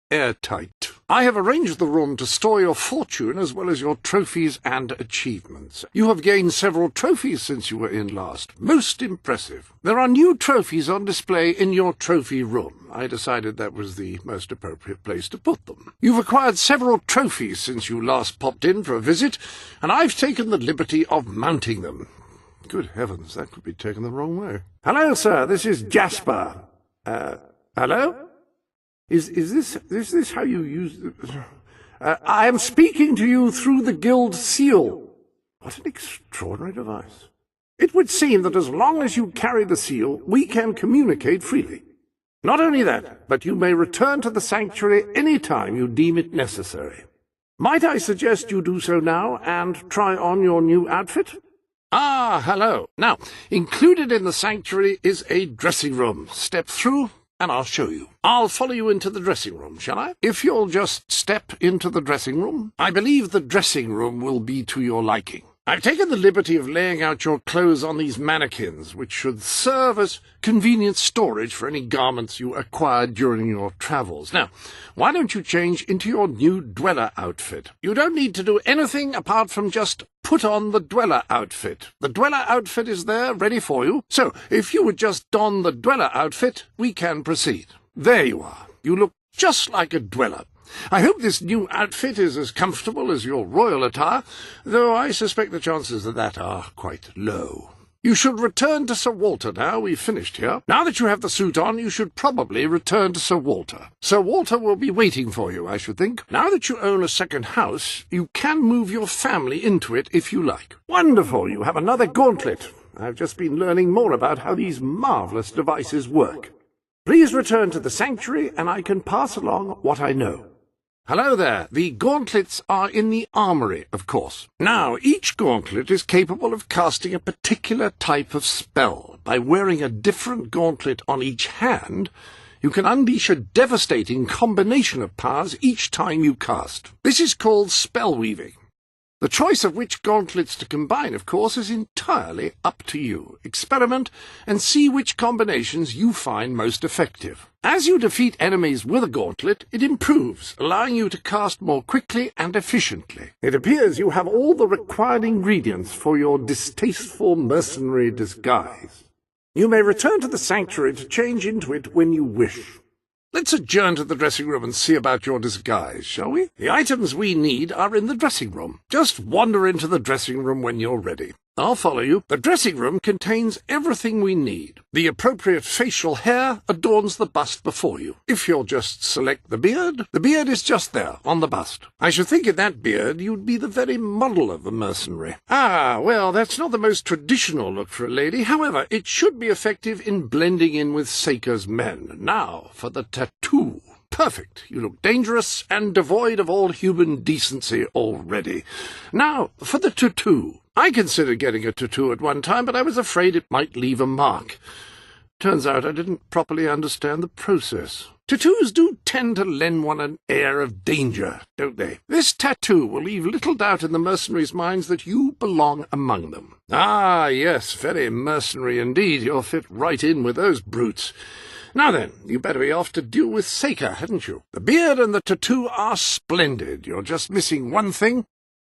airtight. I have arranged the room to store your fortune as well as your trophies and achievements. You have gained several trophies since you were in last. Most impressive. There are new trophies on display in your trophy room. I decided that was the most appropriate place to put them. You've acquired several trophies since you last popped in for a visit, and I've taken the liberty of mounting them. Good heavens, that could be taken the wrong way. Hello, sir, this is Jasper. Hello? Is this how you use... I am speaking to you through the Guild Seal. What an extraordinary device. It would seem that as long as you carry the seal, we can communicate freely. Not only that, but you may return to the sanctuary any time you deem it necessary. Might I suggest you do so now and try on your new outfit? Ah, hello. Now, included in the sanctuary is a dressing room. Step through, and I'll show you. I'll follow you into the dressing room, shall I? If you'll just step into the dressing room. I believe the dressing room will be to your liking. I've taken the liberty of laying out your clothes on these mannequins, which should serve as convenient storage for any garments you acquired during your travels. Now, why don't you change into your new dweller outfit? You don't need to do anything apart from just put on the dweller outfit. The dweller outfit is there, ready for you. So, if you would just don the dweller outfit, we can proceed. There you are. You look just like a dweller. I hope this new outfit is as comfortable as your royal attire, though I suspect the chances of that are quite low. You should return to Sir Walter now we've finished here. Now that you have the suit on, you should probably return to Sir Walter. Sir Walter will be waiting for you, I should think. Now that you own a second house, you can move your family into it if you like. Wonderful, you have another gauntlet. I've just been learning more about how these marvellous devices work. Please return to the sanctuary, and I can pass along what I know. Hello there. The gauntlets are in the armory, of course. Now, each gauntlet is capable of casting a particular type of spell. By wearing a different gauntlet on each hand, you can unleash a devastating combination of powers each time you cast. This is called spell weaving. The choice of which gauntlets to combine, of course, is entirely up to you. Experiment and see which combinations you find most effective. As you defeat enemies with a gauntlet, it improves, allowing you to cast more quickly and efficiently. It appears you have all the required ingredients for your distasteful mercenary disguise. You may return to the sanctuary to change into it when you wish. Let's adjourn to the dressing room and see about your disguise, shall we? The items we need are in the dressing room. Just wander into the dressing room when you're ready. I'll follow you. The dressing room contains everything we need. The appropriate facial hair adorns the bust before you. If you'll just select the beard is just there, on the bust. I should think in that beard you'd be the very model of a mercenary. Ah, well, that's not the most traditional look for a lady. However, it should be effective in blending in with Seika's men. Now, for the tattoo. Perfect. You look dangerous and devoid of all human decency already. Now, for the tattoo. I considered getting a tattoo at one time, but I was afraid it might leave a mark. Turns out I didn't properly understand the process. Tattoos do tend to lend one an air of danger, don't they? This tattoo will leave little doubt in the mercenaries' minds that you belong among them. Ah, yes, very mercenary indeed. You'll fit right in with those brutes. Now then, you better be off to deal with Seika, hadn't you? The beard and the tattoo are splendid. You're just missing one thing.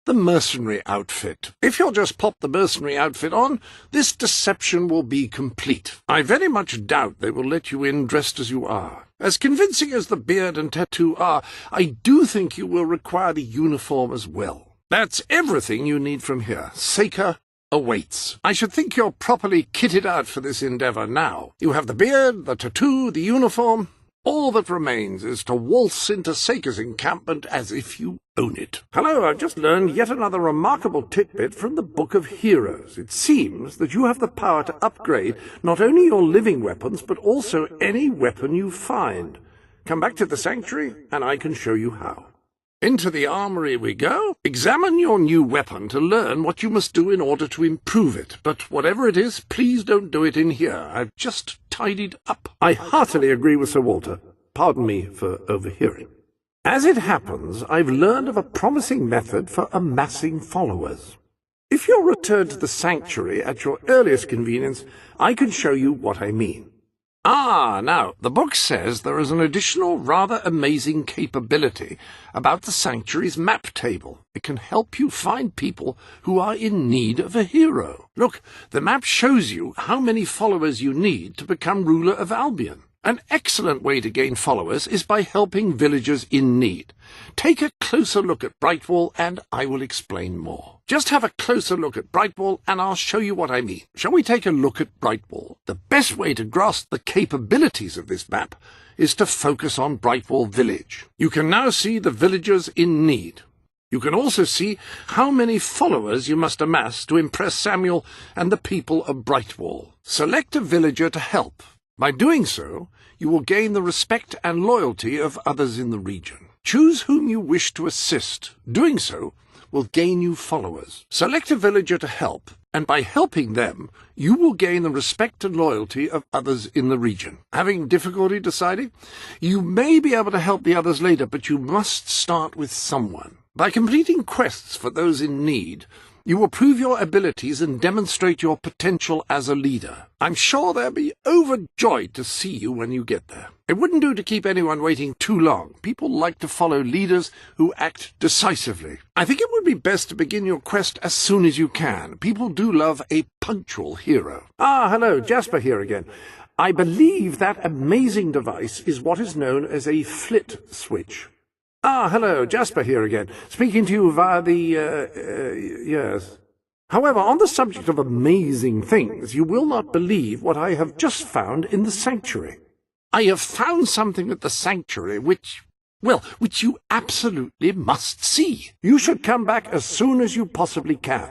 The mercenary outfit. If you'll just pop the mercenary outfit on, this deception will be complete. I very much doubt they will let you in dressed as you are. As convincing as the beard and tattoo are, I do think you will require the uniform as well. That's everything you need from here. Seika awaits. I should think you're properly kitted out for this endeavour now. You have the beard, the tattoo, the uniform. All that remains is to waltz into Seika's encampment as if you own it. Hello, I've just learned yet another remarkable tidbit from the Book of Heroes. It seems that you have the power to upgrade not only your living weapons, but also any weapon you find. Come back to the sanctuary, and I can show you how. Into the armory we go. Examine your new weapon to learn what you must do in order to improve it. But whatever it is, please don't do it in here. I've just tidied up. I heartily agree with Sir Walter. Pardon me for overhearing. As it happens, I've learned of a promising method for amassing followers. If you'll return to the sanctuary at your earliest convenience, I can show you what I mean. Ah, now, the book says there is an additional rather amazing capability about the sanctuary's map table. It can help you find people who are in need of a hero. Look, the map shows you how many followers you need to become ruler of Albion. An excellent way to gain followers is by helping villagers in need. Take a closer look at Brightwall, and I will explain more. Just have a closer look at Brightwall, and I'll show you what I mean. Shall we take a look at Brightwall? The best way to grasp the capabilities of this map is to focus on Brightwall Village. You can now see the villagers in need. You can also see how many followers you must amass to impress Samuel and the people of Brightwall. Select a villager to help. By doing so, you will gain the respect and loyalty of others in the region. Choose whom you wish to assist. Doing so will gain you followers. Select a villager to help, and by helping them, you will gain the respect and loyalty of others in the region. Having difficulty deciding? You may be able to help the others later, but you must start with someone. By completing quests for those in need, you will prove your abilities and demonstrate your potential as a leader. I'm sure they'll be overjoyed to see you when you get there. It wouldn't do to keep anyone waiting too long. People like to follow leaders who act decisively. I think it would be best to begin your quest as soon as you can. People do love a punctual hero. Ah, hello, Jasper here again. I believe that amazing device is what is known as a flit switch. Ah, hello, Jasper here again, speaking to you via the, yes. However, on the subject of amazing things, you will not believe what I have just found in the sanctuary. I have found something at the sanctuary which you absolutely must see. You should come back as soon as you possibly can.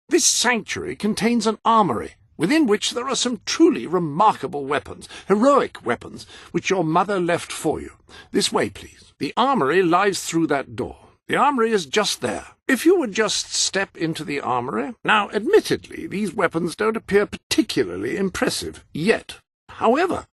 This sanctuary contains an armory, within which there are some truly remarkable weapons, heroic weapons, which your mother left for you. This way, please. The armory lies through that door. The armory is just there. If you would just step into the armory. Now, admittedly, these weapons don't appear particularly impressive yet. However,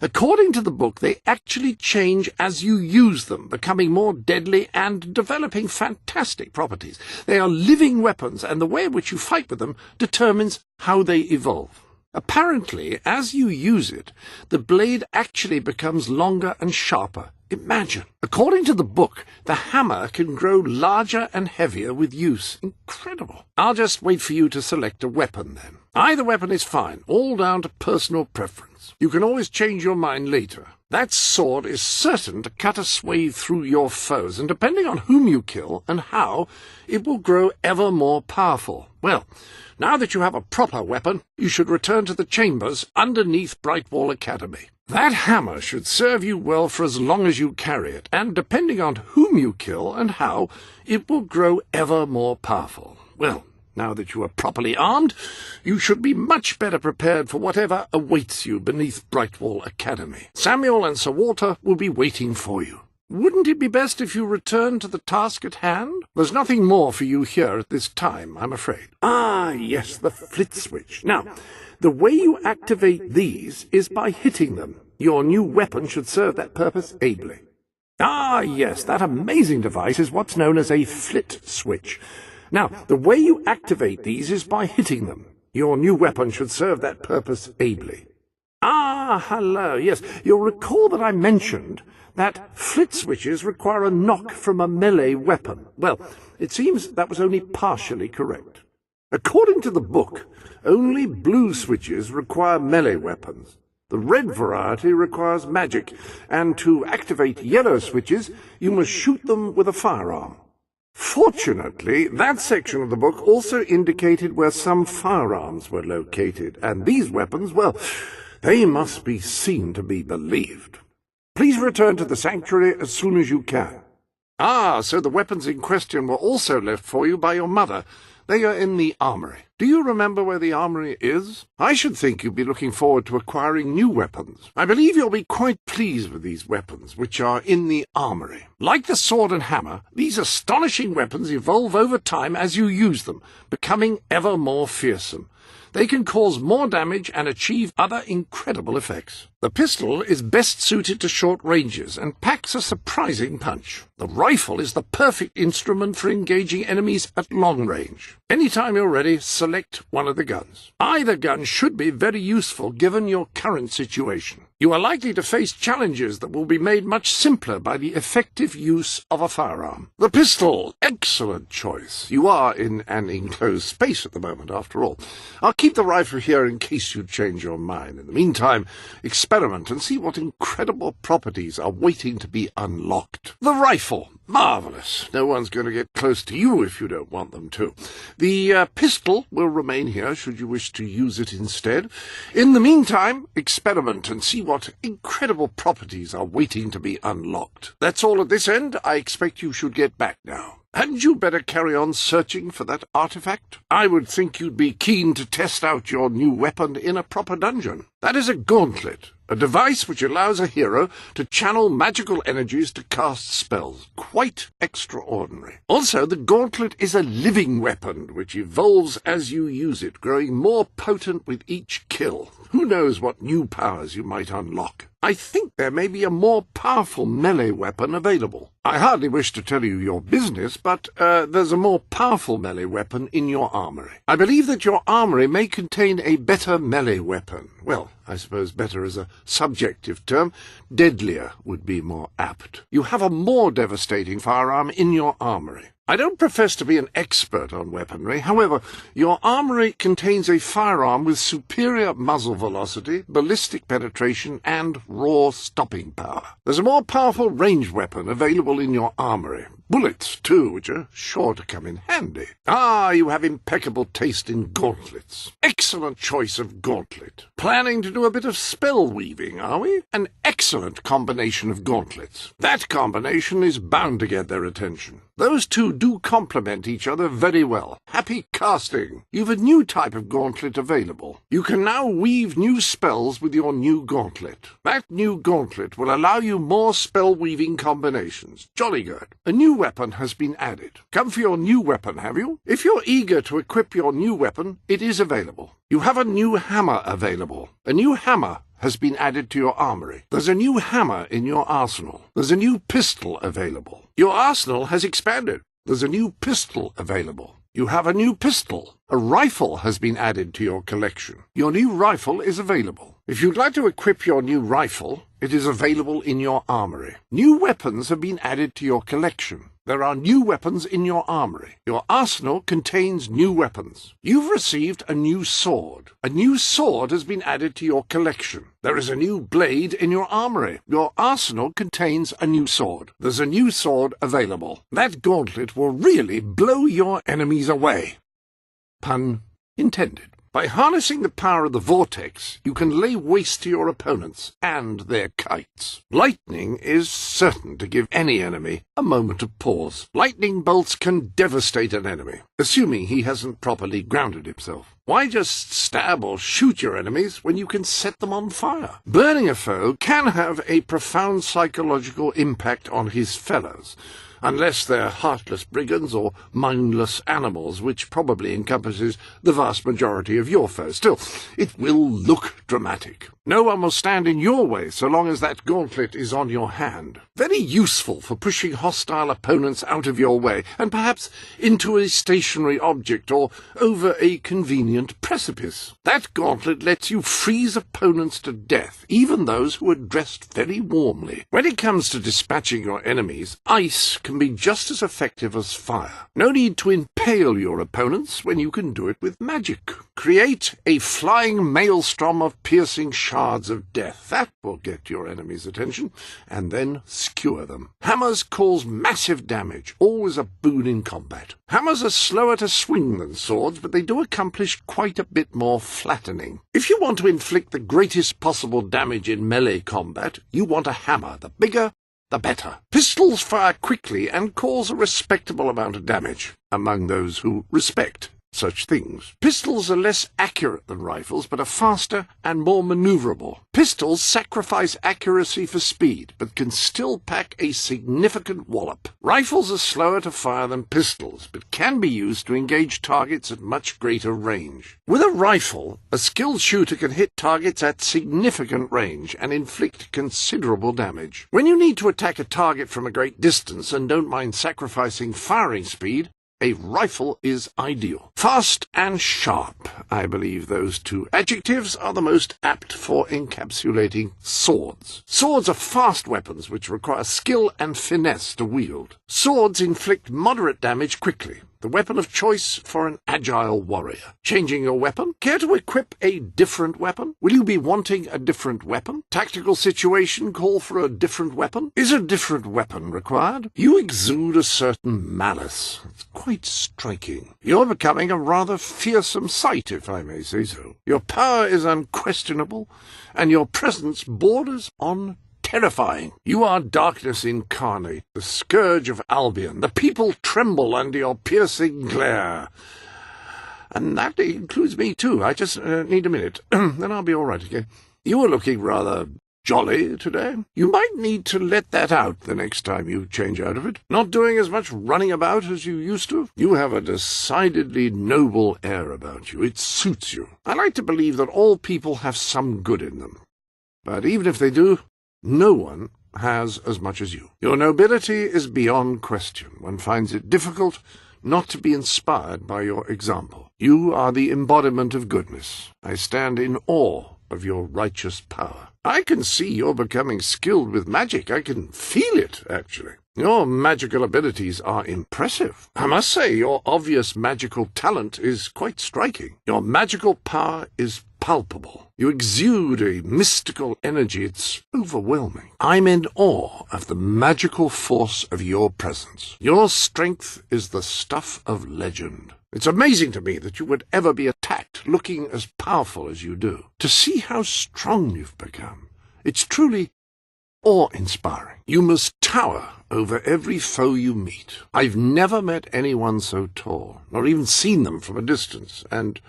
according to the book, they actually change as you use them, becoming more deadly and developing fantastic properties. They are living weapons, and the way in which you fight with them determines how they evolve. Apparently, as you use it, the blade actually becomes longer and sharper. Imagine. According to the book, the hammer can grow larger and heavier with use. Incredible. I'll just wait for you to select a weapon then. Either weapon is fine, all down to personal preference. You can always change your mind later. That sword is certain to cut a swathe through your foes, and depending on whom you kill and how, it will grow ever more powerful. Well, now that you have a proper weapon, you should return to the chambers underneath Brightwall Academy. That hammer should serve you well for as long as you carry it, and depending on whom you kill and how, it will grow ever more powerful. Well, now that you are properly armed, you should be much better prepared for whatever awaits you beneath Brightwall Academy. Samuel and Sir Walter will be waiting for you. Wouldn't it be best if you return to the task at hand? There's nothing more for you here at this time, I'm afraid. Ah, yes, the flit switch. Now, the way you activate these is by hitting them. Your new weapon should serve that purpose ably. Ah, yes, that amazing device is what's known as a flit switch. Now, the way you activate these is by hitting them. Your new weapon should serve that purpose ably. Ah, hello, yes, you'll recall that I mentioned that flit switches require a knock from a melee weapon. Well, it seems that was only partially correct. According to the book, only blue switches require melee weapons. The red variety requires magic, and to activate yellow switches, you must shoot them with a firearm. Fortunately, that section of the book also indicated where some firearms were located, and these weapons, well, they must be seen to be believed. Please return to the sanctuary as soon as you can. Ah, so the weapons in question were also left for you by your mother. They are in the armory. Do you remember where the armory is? I should think you'd be looking forward to acquiring new weapons. I believe you'll be quite pleased with these weapons, which are in the armory. Like the sword and hammer, these astonishing weapons evolve over time as you use them, becoming ever more fearsome. They can cause more damage and achieve other incredible effects. The pistol is best suited to short ranges and packs a surprising punch. The rifle is the perfect instrument for engaging enemies at long range. Anytime you're ready, select one of the guns. Either gun should be very useful given your current situation. You are likely to face challenges that will be made much simpler by the effective use of a firearm. The pistol, excellent choice. You are in an enclosed space at the moment, after all. I'll keep the rifle here in case you change your mind. In the meantime, experiment and see what incredible properties are waiting to be unlocked. The rifle, marvellous. No one's going to get close to you if you don't want them to. The pistol will remain here should you wish to use it instead. In the meantime, experiment and see what incredible properties are waiting to be unlocked. That's all at this end. I expect you should get back now. Hadn't you better carry on searching for that artifact? I would think you'd be keen to test out your new weapon in a proper dungeon. That is a gauntlet. a device which allows a hero to channel magical energies to cast spells. Quite extraordinary. Also, the gauntlet is a living weapon, which evolves as you use it, growing more potent with each kill. Who knows what new powers you might unlock? I think there may be a more powerful melee weapon available. I hardly wish to tell you your business, but there's a more powerful melee weapon in your armory. I believe that your armory may contain a better melee weapon. Well, I suppose better is a subjective term. Deadlier would be more apt. You have a more devastating firearm in your armory. I don't profess to be an expert on weaponry. However, your armory contains a firearm with superior muzzle velocity, ballistic penetration, and raw stopping power. There's a more powerful ranged weapon available in your armory. Bullets, too, which are sure to come in handy. Ah, you have impeccable taste in gauntlets. Excellent choice of gauntlet. Planning to do a bit of spell weaving, are we? An excellent combination of gauntlets. That combination is bound to get their attention. Those two do complement each other very well. Happy casting. You've a new type of gauntlet available. You can now weave new spells with your new gauntlet. That new gauntlet will allow you more spell-weaving combinations. Jolly good. A new weapon has been added. Come for your new weapon, have you? If you're eager to equip your new weapon, it is available. You have a new hammer available. A new hammer has been added to your armory. There's a new hammer in your arsenal. There's a new pistol available. Your arsenal has expanded. There's a new pistol available. You have a new pistol. A rifle has been added to your collection. Your new rifle is available. If you'd like to equip your new rifle, it is available in your armory. New weapons have been added to your collection. There are new weapons in your armory. Your arsenal contains new weapons. You've received a new sword. A new sword has been added to your collection. There is a new blade in your armory. Your arsenal contains a new sword. There's a new sword available. That gauntlet will really blow your enemies away. Pun intended. By harnessing the power of the vortex, you can lay waste to your opponents and their kites. Lightning is certain to give any enemy a moment of pause. Lightning bolts can devastate an enemy, assuming he hasn't properly grounded himself. Why just stab or shoot your enemies when you can set them on fire? Burning a foe can have a profound psychological impact on his fellows, unless they're heartless brigands or mindless animals, which probably encompasses the vast majority of your foes. Still, it will look dramatic. No one will stand in your way so long as that gauntlet is on your hand. Very useful for pushing hostile opponents out of your way, and perhaps into a stationary object or over a convenient precipice. That gauntlet lets you freeze opponents to death, even those who are dressed very warmly. When it comes to dispatching your enemies, ice can be just as effective as fire. No need to impale your opponents when you can do it with magic. Create a flying maelstrom of piercing shards of death. That will get your enemy's attention, and then skewer them. Hammers cause massive damage, always a boon in combat. Hammers are slower to swing than swords, but they do accomplish quite a bit more flattening. If you want to inflict the greatest possible damage in melee combat, you want a hammer. The bigger, the better. Pistols fire quickly and cause a respectable amount of damage among those who respect such things. Pistols are less accurate than rifles, but are faster and more maneuverable. Pistols sacrifice accuracy for speed, but can still pack a significant wallop. Rifles are slower to fire than pistols, but can be used to engage targets at much greater range. With a rifle, a skilled shooter can hit targets at significant range and inflict considerable damage. When you need to attack a target from a great distance and don't mind sacrificing firing speed, a rifle is ideal. Fast and sharp, I believe those two adjectives are the most apt for encapsulating swords. Swords are fast weapons which require skill and finesse to wield. Swords inflict moderate damage quickly. The weapon of choice for an agile warrior. Changing your weapon? Care to equip a different weapon? Will you be wanting a different weapon? Tactical situation call for a different weapon? Is a different weapon required? You exude a certain malice. It's quite striking. You're becoming a rather fearsome sight, if I may say so. Your power is unquestionable, and your presence borders on terrifying. You are darkness incarnate, the scourge of Albion. The people tremble under your piercing glare. And that includes me too. I just need a minute, then I'll be all right again. You were looking rather jolly today. You might need to let that out the next time you change out of it. Not doing as much running about as you used to. You have a decidedly noble air about you. It suits you. I like to believe that all people have some good in them. But even if they do, no one has as much as you. Your nobility is beyond question. One finds it difficult not to be inspired by your example. You are the embodiment of goodness. I stand in awe of your righteous power. I can see you're becoming skilled with magic. I can feel it, actually. Your magical abilities are impressive. I must say, your obvious magical talent is quite striking. Your magical power is palpable. You exude a mystical energy. It's overwhelming. I'm in awe of the magical force of your presence. Your strength is the stuff of legend. It's amazing to me that you would ever be attacked looking as powerful as you do. To see how strong you've become, it's truly awe-inspiring. You must tower over every foe you meet. I've never met anyone so tall, nor even seen them from a distance, and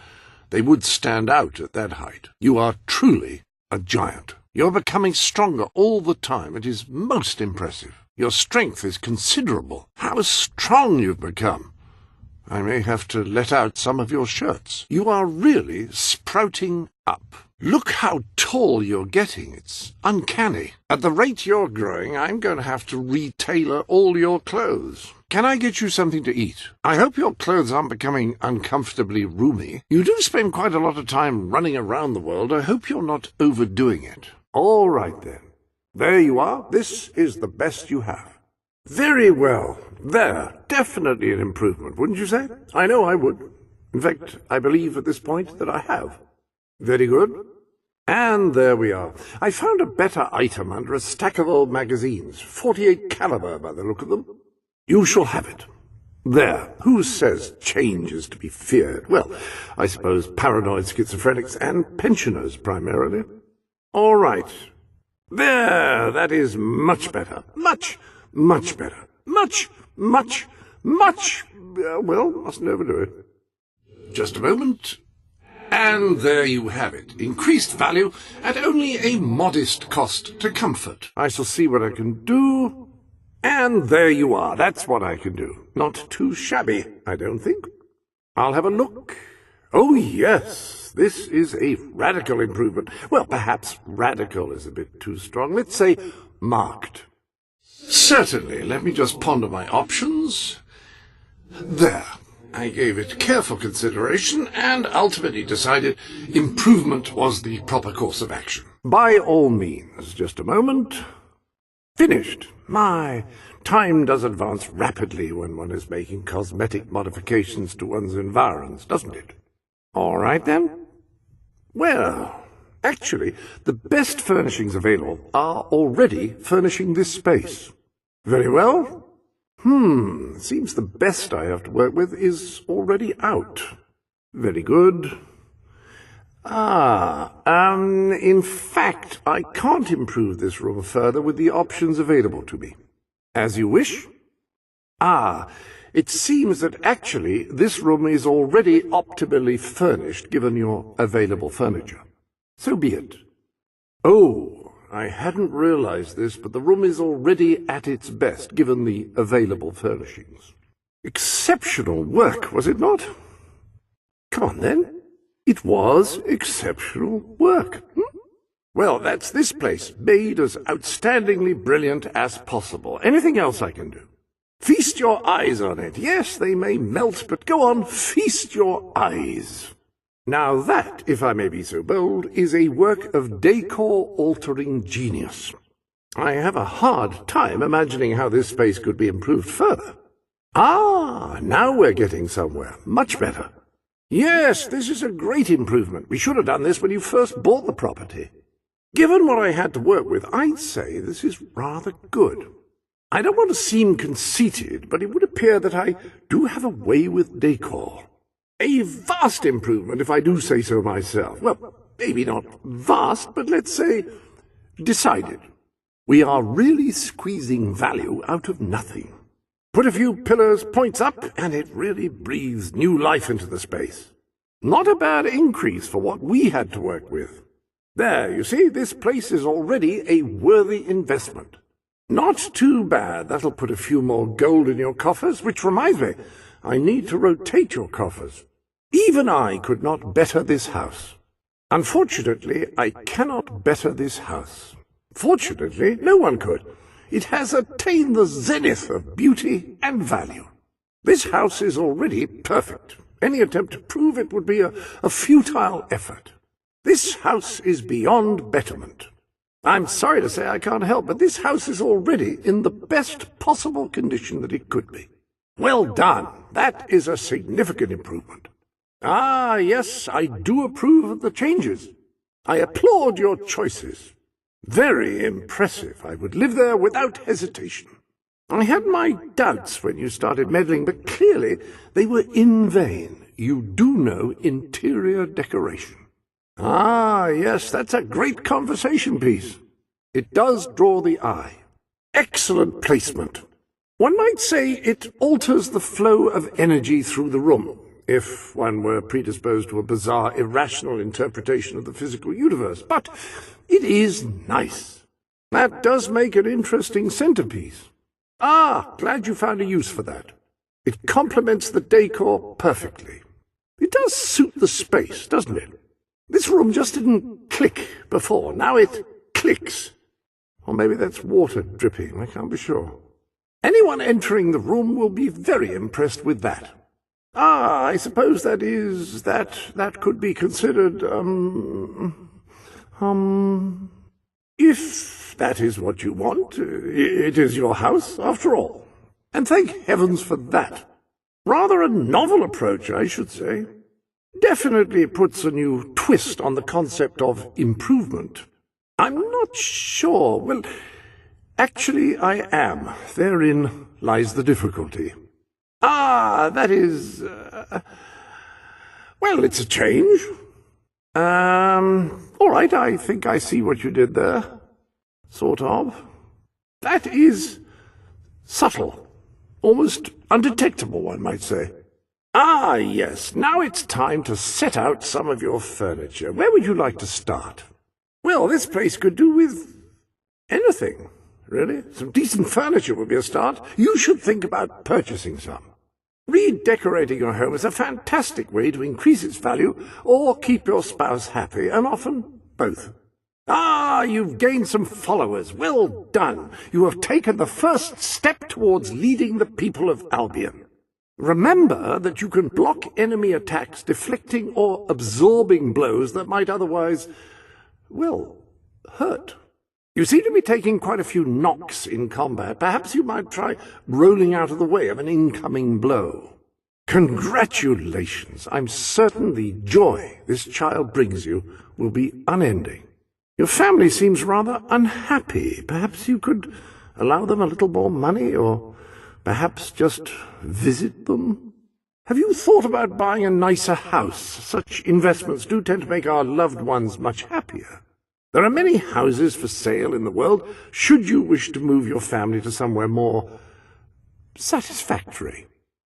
they would stand out at that height. You are truly a giant. You're becoming stronger all the time. It is most impressive. Your strength is considerable. How strong you've become! I may have to let out some of your shirts. You are really sprouting up. Look how tall you're getting. It's uncanny. At the rate you're growing, I'm going to have to retailor all your clothes. Can I get you something to eat? I hope your clothes aren't becoming uncomfortably roomy. You do spend quite a lot of time running around the world. I hope you're not overdoing it. All right, then. There you are. This is the best you have. Very well. There. Definitely an improvement, wouldn't you say? I know I would. In fact, I believe at this point that I have. Very good. And there we are. I found a better item under a stack of old magazines. 48 caliber by the look of them. You shall have it. There. Who says change is to be feared? Well, I suppose paranoid schizophrenics and pensioners primarily. All right. There. That is much better. Much better. Much. Well, mustn't overdo it. Just a moment. And there you have it. Increased value at only a modest cost to comfort. I shall see what I can do. And there you are. That's what I can do. Not too shabby, I don't think. I'll have a look. Oh, yes. This is a radical improvement. Well, perhaps radical is a bit too strong. Let's say marked. Certainly. Let me just ponder my options. There. I gave it careful consideration and ultimately decided improvement was the proper course of action. By all means. Just a moment. Finished. My, time does advance rapidly when one is making cosmetic modifications to one's environs, doesn't it? All right, then. Well, actually, the best furnishings available are already furnishing this space. Very well. Seems the best I have to work with is already out. Very good. In fact, I can't improve this room further with the options available to me. As you wish. It seems that actually this room is already optimally furnished given your available furniture. So be it. Oh, I hadn't realized this, but the room is already at its best, given the available furnishings. Exceptional work, was it not? Come on, then. It was exceptional work. Well, that's this place, made as outstandingly brilliant as possible. Anything else I can do? Feast your eyes on it. Yes, they may melt, but go on, feast your eyes. Now that, if I may be so bold, is a work of decor-altering genius. I have a hard time imagining how this space could be improved further. Now we're getting somewhere. Much better. Yes, this is a great improvement. We should have done this when you first bought the property. Given what I had to work with, I'd say this is rather good. I don't want to seem conceited, but it would appear that I do have a way with decor. A vast improvement, if I do say so myself. Well, maybe not vast, but let's say decided. We are really squeezing value out of nothing. Put a few pillars points up, and it really breathes new life into the space. Not a bad increase for what we had to work with. There, you see, this place is already a worthy investment. Not too bad. That'll put a few more gold in your coffers, which reminds me, I need to rotate your coffers. Even I could not better this house. Unfortunately, I cannot better this house. Fortunately, no one could. It has attained the zenith of beauty and value. This house is already perfect. Any attempt to prove it would be a futile effort. This house is beyond betterment. I'm sorry to say I can't help, but this house is already in the best possible condition that it could be. Well done. That is a significant improvement. Ah, yes, I do approve of the changes. I applaud your choices. Very impressive. I would live there without hesitation. I had my doubts when you started meddling, but clearly they were in vain. You do know interior decoration. Ah, yes, that's a great conversation piece. It does draw the eye. Excellent placement. One might say it alters the flow of energy through the room, if one were predisposed to a bizarre, irrational interpretation of the physical universe. But it is nice. That does make an interesting centerpiece. Ah, glad you found a use for that. It complements the decor perfectly. It does suit the space, doesn't it? This room just didn't click before. Now it clicks. Or maybe that's water dripping. I can't be sure. Anyone entering the room will be very impressed with that. Ah, I suppose that could be considered, if that is what you want. It is your house, after all. And thank heavens for that. Rather a novel approach, I should say. Definitely puts a new twist on the concept of improvement. I'm not sure. Well, actually I am. Therein lies the difficulty. Ah, that is... well, it's a change. All right, I think I see what you did there. Sort of. That is subtle. Almost undetectable, one might say. Ah, yes, now it's time to set out some of your furniture. Where would you like to start? Well, this place could do with anything, really. Some decent furniture would be a start. You should think about purchasing some. Redecorating your home is a fantastic way to increase its value or keep your spouse happy, and often both. Ah, you've gained some followers. Well done. You have taken the first step towards leading the people of Albion. Remember that you can block enemy attacks, deflecting or absorbing blows that might otherwise, well, hurt. You seem to be taking quite a few knocks in combat. Perhaps you might try rolling out of the way of an incoming blow. Congratulations! I'm certain the joy this child brings you will be unending. Your family seems rather unhappy. Perhaps you could allow them a little more money, or perhaps just visit them? Have you thought about buying a nicer house? Such investments do tend to make our loved ones much happier. There are many houses for sale in the world, should you wish to move your family to somewhere more satisfactory.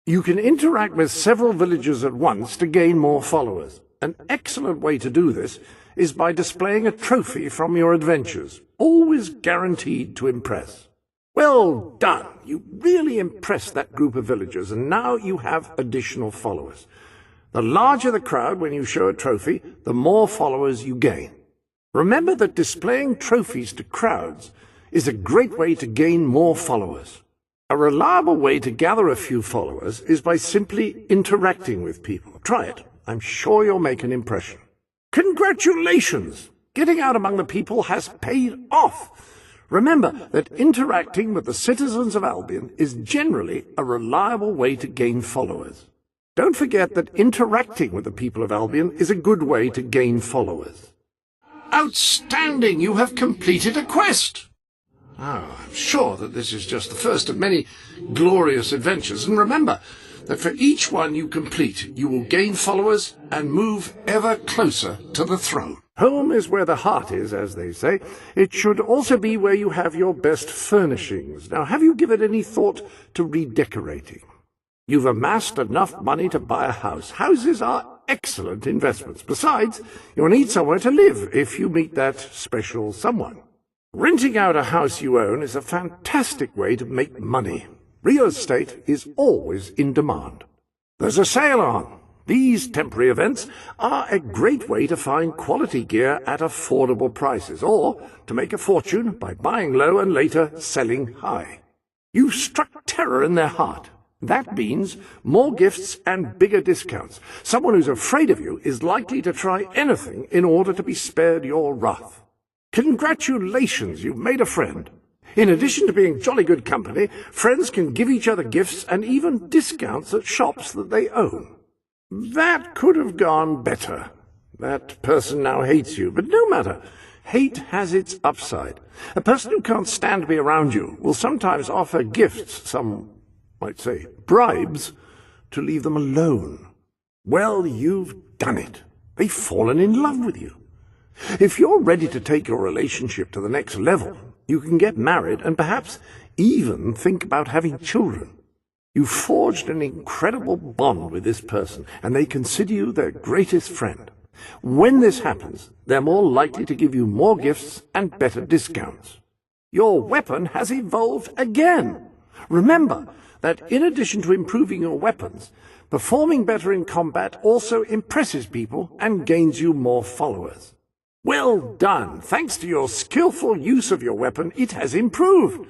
You can interact with several villagers at once to gain more followers. An excellent way to do this is by displaying a trophy from your adventures, always guaranteed to impress. Well done! You really impressed that group of villagers, and now you have additional followers. The larger the crowd when you show a trophy, the more followers you gain. Remember that displaying trophies to crowds is a great way to gain more followers. A reliable way to gather a few followers is by simply interacting with people. Try it. I'm sure you'll make an impression. Congratulations! Getting out among the people has paid off. Remember that interacting with the citizens of Albion is generally a reliable way to gain followers. Don't forget that interacting with the people of Albion is a good way to gain followers. Outstanding! You have completed a quest! Oh, I'm sure that this is just the first of many glorious adventures, and remember that for each one you complete, you will gain followers and move ever closer to the throne. Home is where the heart is, as they say. It should also be where you have your best furnishings. Now, have you given any thought to redecorating? You've amassed enough money to buy a house. Houses are excellent investments. Besides, you'll need somewhere to live if you meet that special someone. Renting out a house you own is a fantastic way to make money. Real estate is always in demand. There's a sale on. These temporary events are a great way to find quality gear at affordable prices, or to make a fortune by buying low and later selling high. You've struck terror in their heart. That means more gifts and bigger discounts. Someone who's afraid of you is likely to try anything in order to be spared your wrath. Congratulations, you've made a friend. In addition to being jolly good company, friends can give each other gifts and even discounts at shops that they own. That could have gone better. That person now hates you, but no matter. Hate has its upside. A person who can't stand to be around you will sometimes offer gifts, some might say bribes, to leave them alone. Well, you've done it. They've fallen in love with you. If you're ready to take your relationship to the next level, you can get married and perhaps even think about having children. You've forged an incredible bond with this person, and they consider you their greatest friend. When this happens, they're more likely to give you more gifts and better discounts. Your weapon has evolved again. Remember that in addition to improving your weapons, performing better in combat also impresses people and gains you more followers. Well done! Thanks to your skillful use of your weapon, it has improved.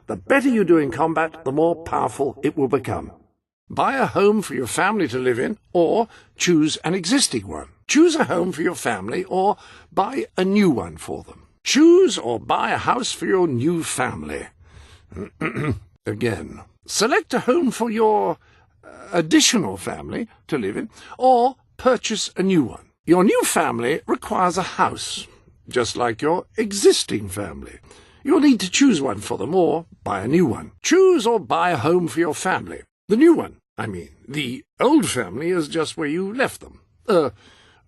The better you do in combat, the more powerful it will become. Buy a home for your family to live in, or choose an existing one. Choose a home for your family, or buy a new one for them. Choose or buy a house for your new family. Again. Select a home for your additional family to live in, or purchase a new one. Your new family requires a house, just like your existing family. You'll need to choose one for them, or buy a new one. Choose or buy a home for your family. The new one, the old family is just where you left them,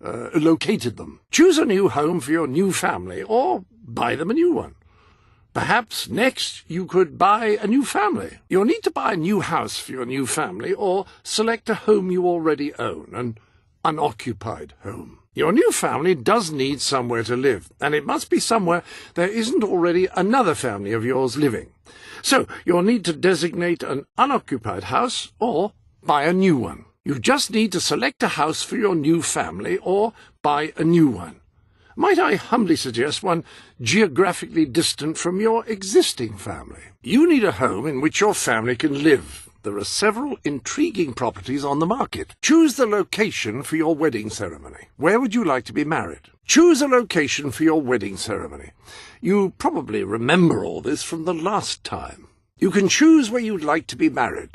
located them. Choose a new home for your new family, or buy them a new one. Perhaps next you could buy a new family. You'll need to buy a new house for your new family, or select a home you already own, an unoccupied home. Your new family does need somewhere to live, and it must be somewhere there isn't already another family of yours living. So you'll need to designate an unoccupied house, or buy a new one. You just need to select a house for your new family, or buy a new one. Might I humbly suggest one geographically distant from your existing family? You need a home in which your family can live. There are several intriguing properties on the market. Choose the location for your wedding ceremony. Where would you like to be married? Choose a location for your wedding ceremony. You probably remember all this from the last time. You can choose where you'd like to be married.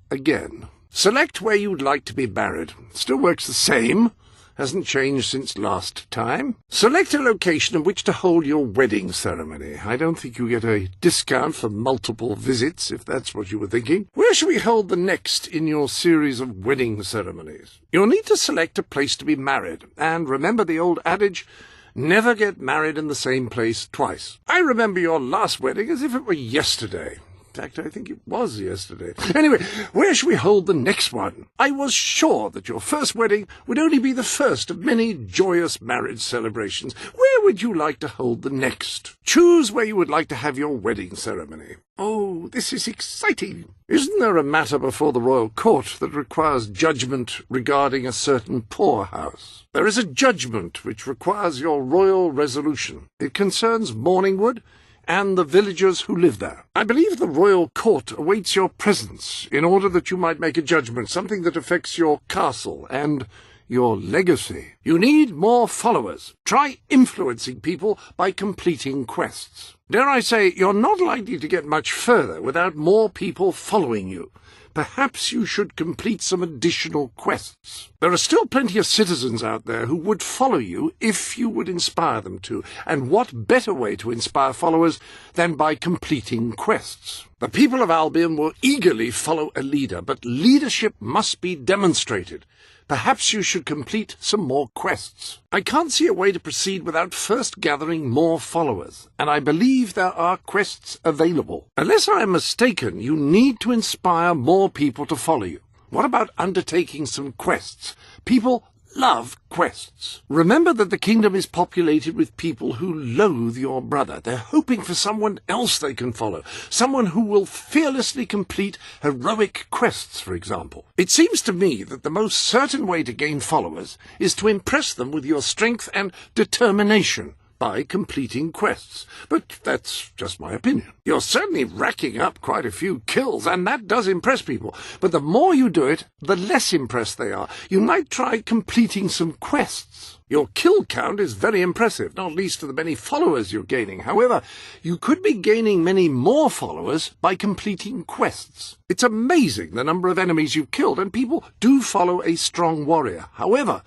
Again, select where you'd like to be married. Still works the same. Hasn't changed since last time. Select a location in which to hold your wedding ceremony. I don't think you get a discount for multiple visits, if that's what you were thinking. Where shall we hold the next in your series of wedding ceremonies? You'll need to select a place to be married, and remember the old adage, never get married in the same place twice. I remember your last wedding as if it were yesterday. In fact, I think it was yesterday. Anyway, where shall we hold the next one? I was sure that your first wedding would only be the first of many joyous marriage celebrations. Where would you like to hold the next? Choose where you would like to have your wedding ceremony. Oh, this is exciting. Isn't there a matter before the royal court that requires judgment regarding a certain poorhouse? There is a judgment which requires your royal resolution. It concerns Morningwood and the villagers who live there. I believe the royal court awaits your presence in order that you might make a judgment, something that affects your castle and your legacy. You need more followers. Try influencing people by completing quests. Dare I say, you're not likely to get much further without more people following you. Perhaps you should complete some additional quests. There are still plenty of citizens out there who would follow you if you would inspire them to, and what better way to inspire followers than by completing quests? The people of Albion will eagerly follow a leader, but leadership must be demonstrated. Perhaps you should complete some more quests. I can't see a way to proceed without first gathering more followers, and I believe there are quests available. Unless I am mistaken, you need to inspire more people to follow you. What about undertaking some quests? People love quests. Remember that the kingdom is populated with people who loathe your brother. They're hoping for someone else they can follow, someone who will fearlessly complete heroic quests, for example. It seems to me that the most certain way to gain followers is to impress them with your strength and determination by completing quests. But that's just my opinion. You're certainly racking up quite a few kills, and that does impress people. But the more you do it, the less impressed they are. You might try completing some quests. Your kill count is very impressive, not least to the many followers you're gaining. However, you could be gaining many more followers by completing quests. It's amazing the number of enemies you've killed, and people do follow a strong warrior. However,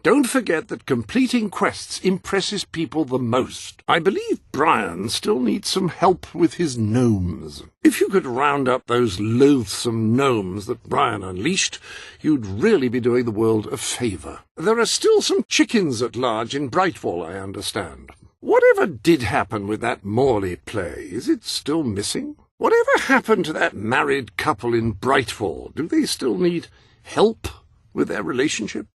don't forget that completing quests impresses people the most. I believe Brian still needs some help with his gnomes. If you could round up those loathsome gnomes that Brian unleashed, you'd really be doing the world a favour. There are still some chickens at large in Brightwall, I understand. Whatever did happen with that Morley play? Is it still missing? Whatever happened to that married couple in Brightwall? Do they still need help with their relationship?